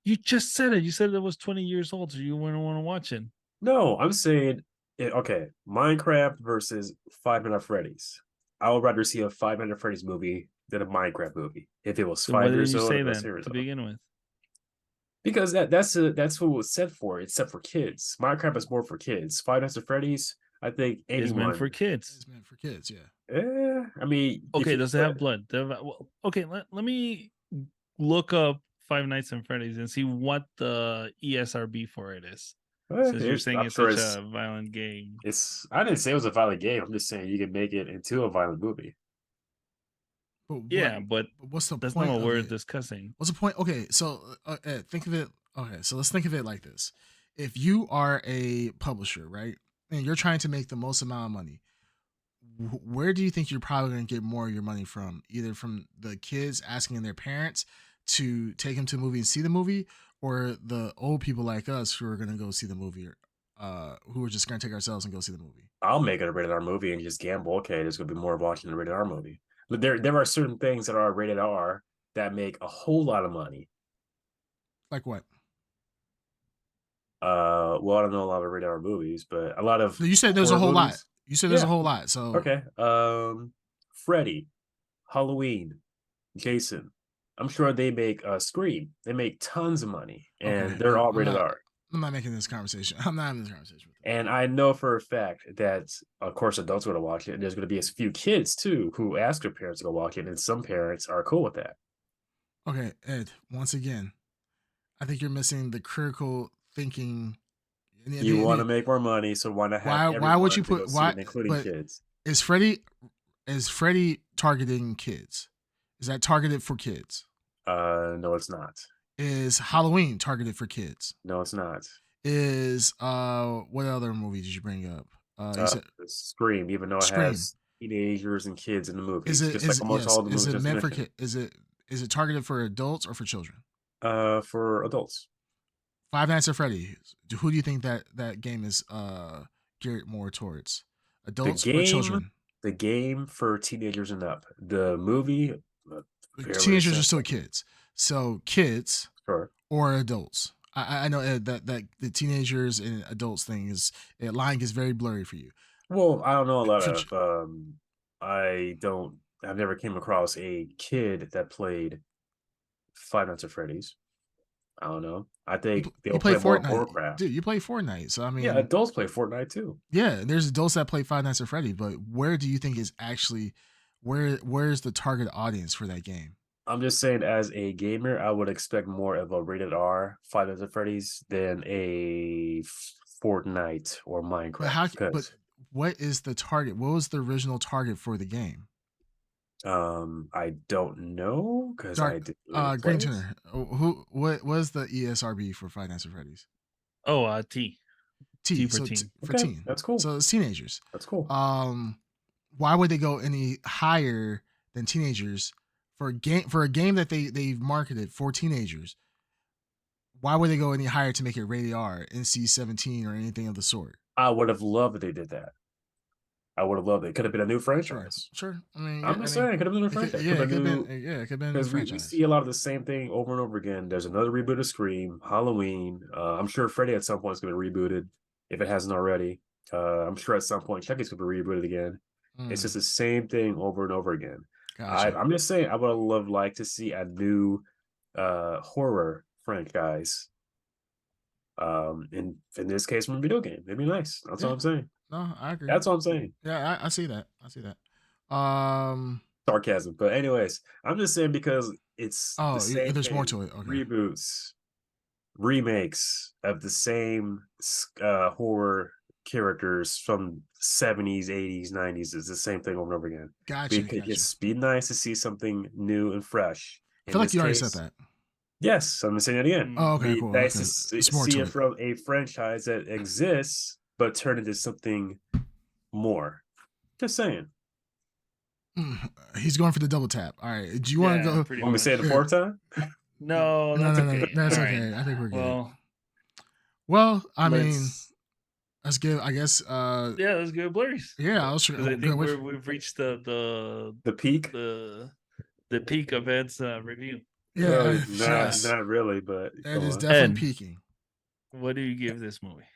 You just said it. You said it was 20 years old, so you wouldn't want to watch it. No, I'm saying, okay, Minecraft versus Five Nights at Freddy's. I would rather see a Five Nights at Freddy's movie than a Minecraft movie if it was So why 5 didn't years you old say or that 6 years to old. begin with? Because that's what it was set for. It's set for kids. Minecraft is more for kids. Five Nights at Freddy's, I think It's anyone. meant for kids. It's meant for kids, yeah. I mean, Okay, does it have blood? Well, okay, let me look up Five Nights at Freddy's and see what the ESRB for it is. Since you're saying it's such a violent game. I didn't say it was a violent game. I'm just saying you can make it into a violent movie. But what's the that's point? not what we're discussing. What's the point? Okay, so think of it. Okay, so let's think of it like this: if you are a publisher, right, and you're trying to make the most amount of money, where do you think you're probably going to get more of your money from? Either from the kids asking their parents to take them to the movie and see the movie, or the old people like us who are going to go see the movie, who are just going to take ourselves and go see the movie. I'll make it a rated R movie and just gamble. Okay, there's going to be more watching a rated R movie. But there are certain things that are rated R that make a whole lot of money. Like what? Well, I don't know a lot of rated R movies, but a lot of. You said there's a whole lot. You said there's a whole lot. So okay, Freddy, Halloween, Jason. I'm sure they make Scream. They make tons of money, and they're all rated R. I'm not making this conversation. I'm not having this conversation with them. And I know for a fact that, of course, adults are going to watch it. And there's going to be a few kids, too, who ask their parents to go watch it. And some parents are cool with that. Okay, Ed, once again, I think you're missing the critical thinking. You want to make more money, so why not have why would you put including kids? Is Freddy targeting kids? Is that targeted for kids? No, it's not. Is Halloween targeted for kids? No, it's not. Is what other movie did you bring up? You said Scream, even though it has teenagers and kids in the movie. Is it meant for kids? Is it targeted for adults or for children? For adults. Five Nights at Freddy. Who do you think that game is geared more towards? Adults or children? The game for teenagers and up. The movie. Teenagers are still kids. So kids or adults. I know that the teenagers and adults thing line gets very blurry for you. Well, I don't know a lot of. I've never came across a kid that played Five Nights at Freddy's. I don't know. I think they'll play Fortnite. Warcraft. Dude, you play Fortnite. So I mean, yeah, adults play Fortnite too. Yeah, there's adults that play Five Nights at Freddy, but where do you think is actually where's the target audience for that game? I'm just saying, as a gamer, I would expect more of a rated R Five Nights at Freddy's than a Fortnite or Minecraft. But what is the target? What was the original target for the game? I don't know because I didn't. Green Turner. What was the ESRB for Five Nights at Freddy's? Oh, T for teen. For teen. That's cool. So it's teenagers. That's cool. Why would they go any higher than teenagers for a game that they've marketed for teenagers? Why would they go any higher to make it rated R, NC-17, or anything of the sort? I would have loved if they did that. I would have loved it. It could have been a new franchise. Sure. I mean, I'm just saying, it could have been a new franchise. Yeah, it could have been a new franchise. We see a lot of the same thing over and over again. There's another reboot of Scream, Halloween. I'm sure Freddy at some point is going to be rebooted if it hasn't already. I'm sure at some point Chucky's going to be rebooted again. It's just the same thing over and over again. Gotcha. I'm just saying, I would have liked to see a new horror franchise. In this case, from a video game, it'd be nice. That's all I'm saying. No, I agree. That's what I'm saying. Yeah, I see that. sarcasm. But anyways, I'm just saying because it's the same there's more thing. to it. Okay. Reboots, remakes of the same horror characters from 70s, 80s, 90s. It's the same thing over and over again. Gotcha. It's be nice to see something new and fresh. I feel like you already said that. Yes, I'm saying it again. Oh, okay, cool. Nice Okay. to see it from a franchise that exists, but turn into something more. Just saying. He's going for the double tap. All right. Do you want to go? Want me to say it the fourth time? No, that's okay. That's All okay. right. I think we're good. Well, I mean, let's give. I guess. Yeah, let's go blurries. Yeah, I was. I think we've reached the peak. The peak of Ed's review. Yeah, not really, but Ed is definitely peaking. What do you give this movie?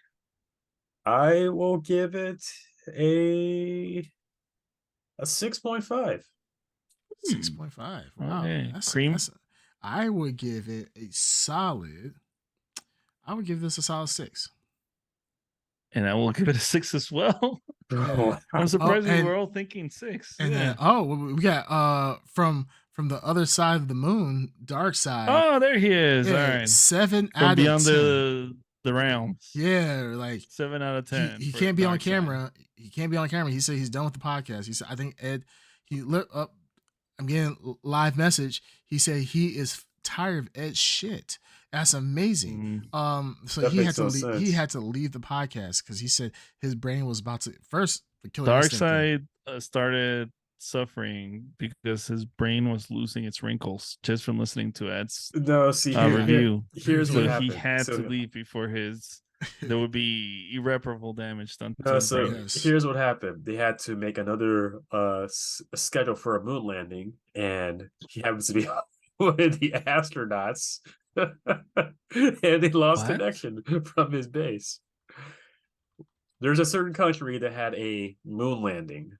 I will give it a 6.5. 6.5. Wow, okay. Cream. I would give it a solid. I would give this a solid 6. And I will give it a 6 as well. I'm surprised we were all thinking 6. And then we got from the other side of the moon, Dark Side. Oh, there he is. Yeah, all right. 7 from out beyond of 10. the rounds. Yeah, like 7 out of 10. He can't be on camera. He can't be on camera. He said he's done with the podcast. He said, I think Ed, he lit up. I'm getting live message. He said he is tired of Ed's shit. That's amazing. So he had to leave, the podcast because he said his brain was about to first the killer. Dark Side started suffering because his brain was losing its wrinkles just from listening to Ed's review. Here's what happened. He had to leave before there would be irreparable damage done to his so brain. Here's what happened. They had to make another schedule for a moon landing, and he happens to be with the astronauts, and they lost connection from his base. There's a certain country that had a moon landing.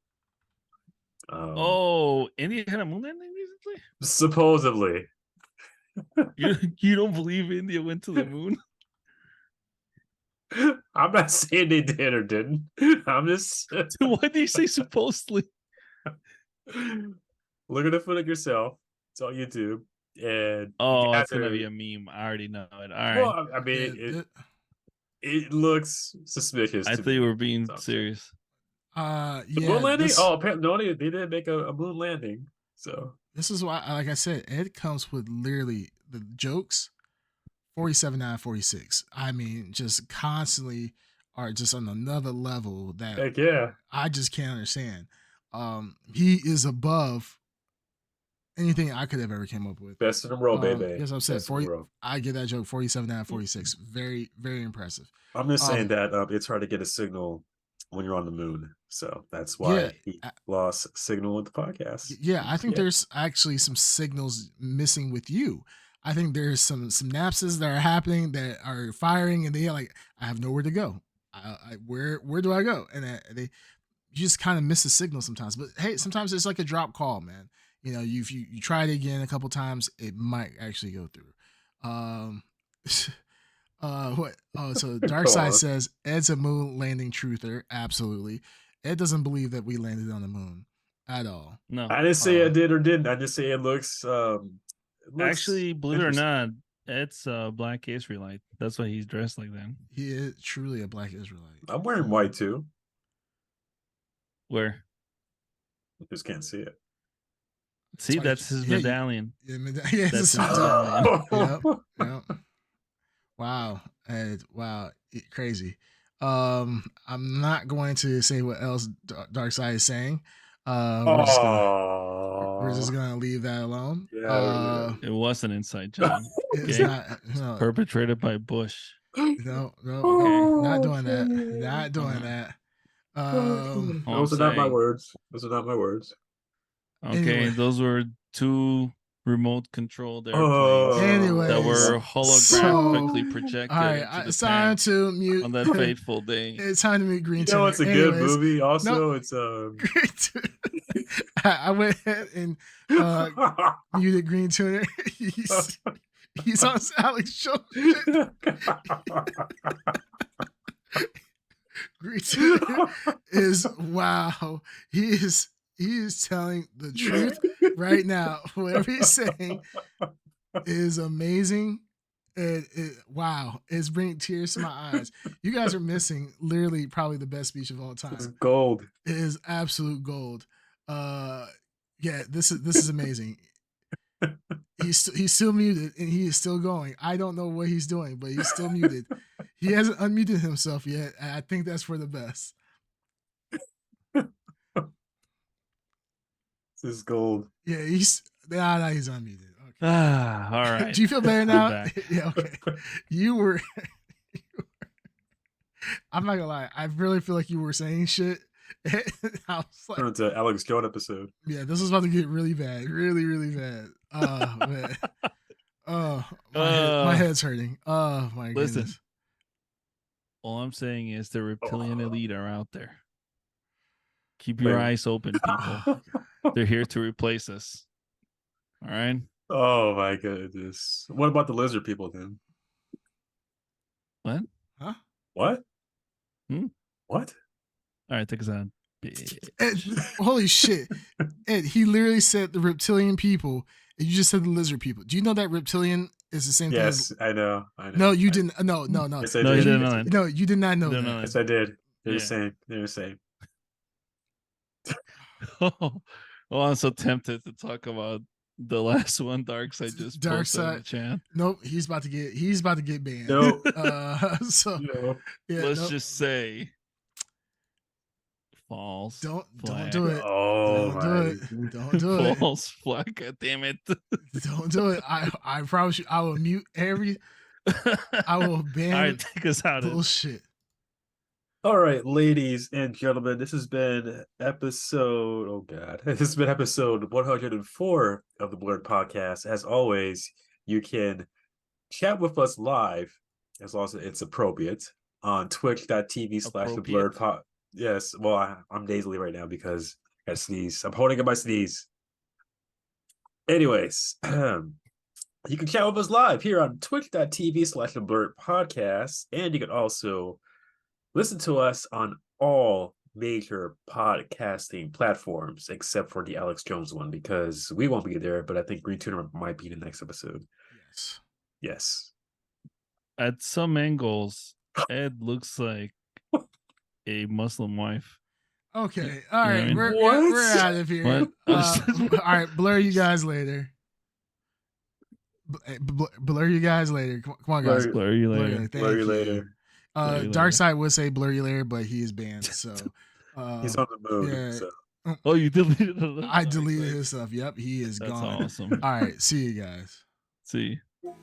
India had a moon landing recently? Supposedly. You don't believe India went to the moon? I'm not saying they did or didn't. I'm just. Why do you say supposedly? Look at the footage yourself. It's on YouTube. And it's gonna be a meme. I already know it. All right. Well, I mean, it looks suspicious. I thought you were being serious. The moon landing? Apparently, no, they didn't make a moon landing. So this is why, like I said, Ed comes with literally the jokes. 47 out of 46. I mean, just constantly are just on another level that I just can't understand. He is above anything I could have ever came up with. Best in the world, baby. Yes, I'm saying 40. I give that joke 47 out of 46. Very, very impressive. I'm just saying that it's hard to get a signal when you're on the moon, so that's why he lost signal with the podcast. Yeah, I think there's actually some signals missing with you. I think there's some synapses that are happening that are firing, and they're like, I have nowhere to go. Where do I go? And you just kind of miss the signal sometimes. But hey, sometimes it's like a drop call, man. You know, if you try it again a couple times, it might actually go through. What? Oh, so Dark Side says Ed's a moon landing truther. Absolutely. Ed doesn't believe that we landed on the moon at all. No, I didn't say I did or didn't. I just say it looks. Actually, believe it or not, Ed's a black Israelite. That's why he's dressed like that. He is truly a black Israelite. I'm wearing white too. Where? You just can't see it. See, that's his medallion. Yeah, that's his medallion. Yep. Wow. Wow. Crazy. I'm not going to say what else Dark Side is saying. We're just gonna leave that alone. It was an inside job. It's not perpetrated by Bush. No, okay. Not doing that. Not doing that. Those are not my words. Okay, anyway. Those were 2 remote controlled airplanes that were holographically projected. All right, it's time to mute on that fateful day. It's time to mute Green Tuner. You know, it's a good movie. Also, it's I went ahead and muted Green Tuner. He's on Alex show. Green Tuner is wow. He He is telling the truth right now. Whatever he's saying is amazing. And wow, it's bringing tears to my eyes. You guys are missing literally probably the best speech of all time. It's gold. It is absolute gold. Yeah, this is amazing. He's still muted and he is still going. I don't know what he's doing, but he's still muted. He hasn't unmuted himself yet. I think that's for the best. This is gold. Yeah, he's unmuted. Okay. All right. Do you feel better I'm now? back. Yeah, okay. You were I'm not gonna lie, I really feel like you were saying shit. I was like, Turn into Alex Jones episode. yeah, this is about to get really bad. Really, really bad. Oh man. Oh, my head's hurting. Oh my Listen. goodness. All I'm saying is the reptilian elite are out there. Keep your eyes open, people. They're here to replace us. All right. Oh my goodness. What about the lizard people then? What? Huh? What? What? All right, take us out. Ed, holy shit. Ed, he literally said the reptilian people, and you just said the lizard people. Do you know that reptilian is the same thing Yes, as... I know. No, you didn't. No. Yes, I No, you did. didn't know that. No, you did not know You that. didn't know Yes, I did. They're Yeah. the same. They're the same. Oh, I'm so tempted to talk about the last one, Darkseid just posted in the chat. Nope, he's about to get banned. No. So No. yeah, Let's just say false. don't flag. do it. Oh Don't do my. it. Don't do it. False flag. God damn it. Don't do it. I promise you, I will mute every. I will ban. All right, take us out. Bullshit. All right, ladies and gentlemen, this has been episode. Oh God, this has been episode 104 of the BLRD Podcast. As always, you can chat with us live, as long as it's appropriate, on twitch.tv/the BLRD Pod. Yes, well, I'm nasally right now because I sneeze. I'm holding in my sneeze. Anyways, you can chat with us live here on twitch.tv/the BLRD Podcast, and you can also listen to us on all major podcasting platforms except for the Alex Jones one, because we won't be there, but I think Green Tuner might be in the next episode. Yes. At some angles, Ed looks like a Muslim wife. Okay. All right. You know what I mean? We're out of here. What? All right. Blur you guys later. Blur you guys later. Come on, guys. Blur you later. Thank Blur you you. later. Darkseid would say blur you later, but he is banned. So He's on the moon. yeah. So. Oh, you deleted it? I deleted his stuff. Yep, he is That's gone. awesome. All right. See you guys. See you.